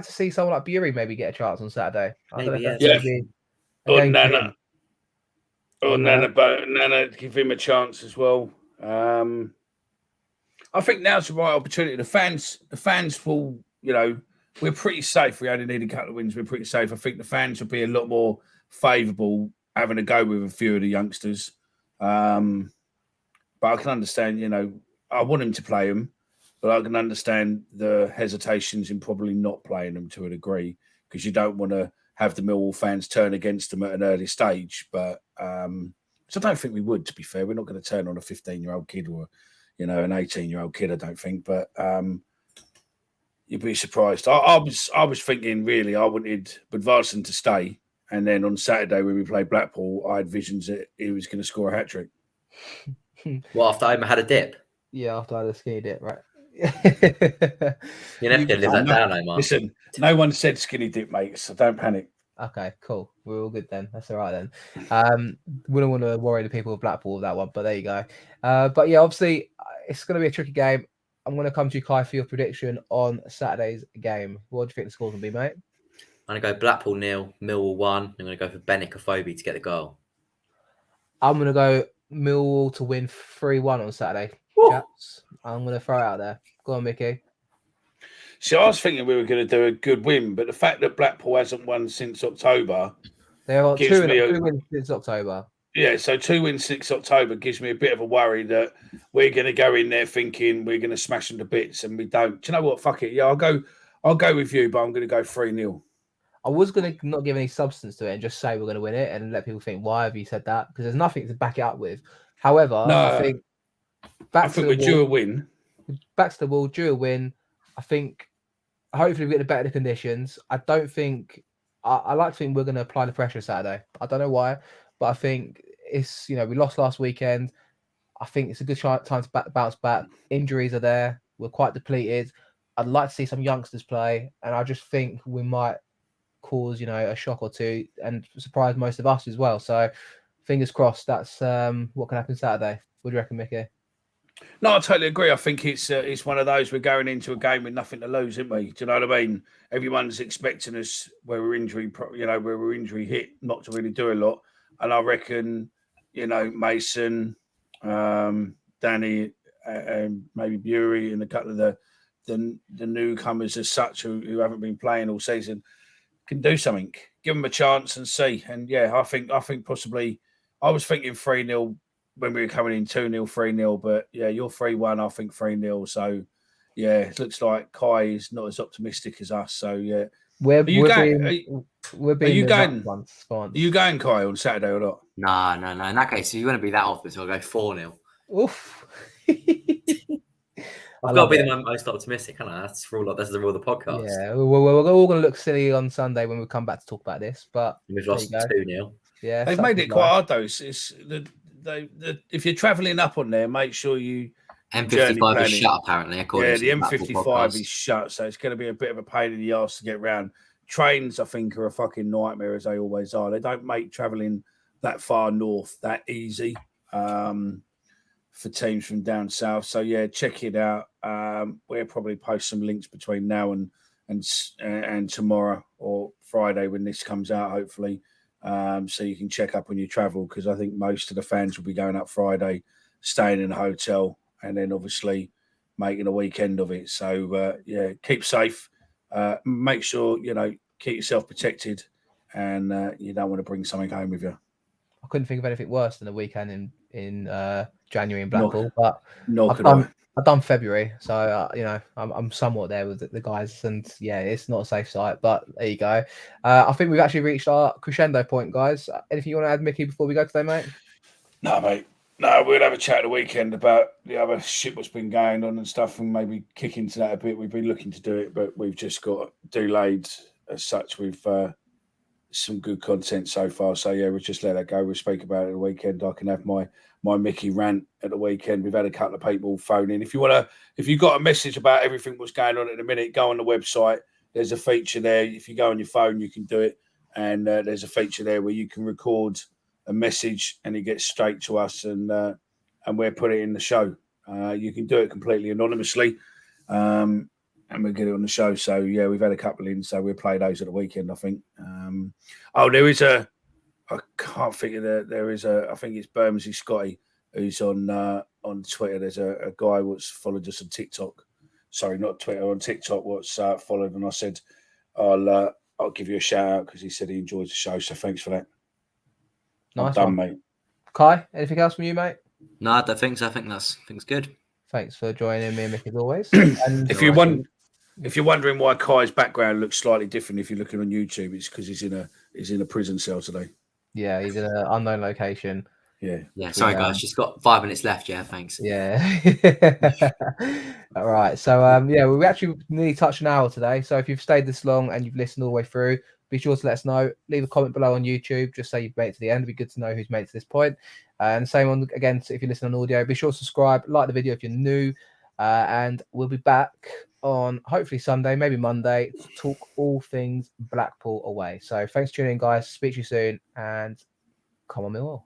to see someone like Bury maybe get a chance on Saturday. Nana, give him a chance as well. I think now's the right opportunity. The fans will, we're pretty safe. We only need a couple of wins. We're pretty safe. I think the fans will be a lot more favourable having a go with a few of the youngsters. But I can understand, I want him to play them, but I can understand the hesitations in probably not playing them to a degree, because you don't want to have the Millwall fans turn against them at an early stage. But so I don't think we would, to be fair. We're not going to turn on a 15-year-old kid or, an 18-year-old kid, I don't think. But you'd be surprised. I was thinking, really, I wanted Budvarsson to stay. And then on Saturday, when we played Blackpool, I had visions that he was going to score a hat-trick. Well, after Omer had a dip? Yeah, after I had a skinny dip, right. You're never going to live that down, Omer. Listen, no one said skinny dip, mate, so don't panic. Okay, cool. We're all good then. That's all right then. We don't want to worry the people of Blackpool with that one, but there you go. But yeah, obviously, it's going to be a tricky game. I'm going to come to you, Kai, for your prediction on Saturday's game. What do you think the score's going to be, mate? I'm going to go Blackpool 0, Millwall 1. I'm going to go for Benik Afobe to get the goal. I'm going to go Millwall to win 3-1 on Saturday. Chaps. I'm going to throw it out there. Go on, Mickey. See, I was thinking we were going to do a good win, but the fact that Blackpool hasn't won since October... They've got two wins since October. Yeah, so 2 wins since October gives me a bit of a worry that we're going to go in there thinking we're going to smash them to bits, and we don't. Do you know what? Fuck it. Yeah, I'll go with you, but I'm going to go 3-0. I was going to not give any substance to it and just say we're going to win it and let people think, why have you said that? Because there's nothing to back it up with. However, I think we're due a win. Back to the wall, due a win. I think hopefully we get the better conditions. I don't think... I like to think we're going to apply the pressure Saturday. I don't know why, but I think it's, we lost last weekend. I think it's a good time to bounce back. Injuries are there. We're quite depleted. I'd like to see some youngsters play, and I just think we might cause, a shock or two and surprise most of us as well. So fingers crossed that's what can happen Saturday. What do you reckon, Mickey? No, I totally agree. I think it's one of those, we're going into a game with nothing to lose, isn't we? Do you know what I mean? Everyone's expecting us where we're injury hit, not to really do a lot. And I reckon, Mason, Danny, and maybe Bury, and a couple of the newcomers as such who haven't been playing all season can do something. Give them a chance and see. And yeah, I think possibly, I was thinking 3-0 when we were coming in, 2-0, 3-0, but yeah, you're 3-1, I think 3-0. So yeah, it looks like Kai is not as optimistic as us. So yeah, are you going, Kai, on Saturday or not? No. In that case, if you want to be that optimistic, I'll go 4-0. Oof. I've got to be the most optimistic, haven't I? That's the rule of the podcast. Yeah, we're all going to look silly on Sunday when we come back to talk about this, but we've lost 2-0. Yeah, they've made it quite hard though. If you're travelling up on there, make sure you M55 is shut apparently. According to the M55 is shut, so it's going to be a bit of a pain in the arse to get round. Trains, I think, are a fucking nightmare, as they always are. They don't make travelling that far north that easy for teams from down south. So yeah, check it out. We'll probably post some links between now and tomorrow or Friday when this comes out, hopefully. So you can check up on your travel, because I think most of the fans will be going up Friday, staying in a hotel, and then obviously making a weekend of it. So yeah, keep safe. Make sure keep yourself protected, and you don't want to bring something home with you. I couldn't think of anything worse than a weekend in January in Blackpool, but I've done February, so you know I'm somewhat there with the guys, and yeah, it's not a safe site, but there you go. I think we've actually reached our crescendo point, guys. Anything you want to add, Mickey, before we go today, mate? No, mate. No, we'll have a chat at the weekend about the other shit what's been going on and stuff, and maybe kick into that a bit. We've been looking to do it, but we've just got delayed as such. We've some good content so far, so yeah, we'll just let that go. We'll speak about it at the weekend. I can have my Mickey rant at the weekend. We've had a couple of people phone in. If you got a message about everything what's going on at the minute, go on the website. There's a feature there. If you go on your phone, you can do it, and there's a feature there where you can record a message and it gets straight to us, and we'll put it in the show. You can do it completely anonymously, and we'll get it on the show. So yeah, we've had a couple in, so we'll play those at the weekend, I think. I can't think of there is a, I think it's Bermondsey Scotty who's on Twitter. There's a guy what's followed us on TikTok. Sorry, not Twitter, on TikTok. What's followed, and I said I'll give you a shout out because he said he enjoys the show. So thanks for that. Nice I'm done, one, mate. Kai, anything else from you, mate? No, I don't think so. I think that's good. Thanks for joining me and Mick as always. And If you're wondering why Kai's background looks slightly different, if you're looking on YouTube, it's because he's in a prison cell today. Yeah, he's in an unknown location. Yeah. Sorry, guys. Just got 5 minutes left. Yeah, thanks. Yeah. All right. So yeah, we actually nearly touched an hour today. So if you've stayed this long and you've listened all the way through, be sure to let us know. Leave a comment below on YouTube. Just say you've made it to the end. It'd be good to know who's made it to this point. And same on again. So if you listen on audio, be sure to subscribe, like the video if you're new, and we'll be back on hopefully Sunday, maybe Monday, to talk all things Blackpool away. So thanks for tuning in, guys. Speak to you soon, and come on, Millwall.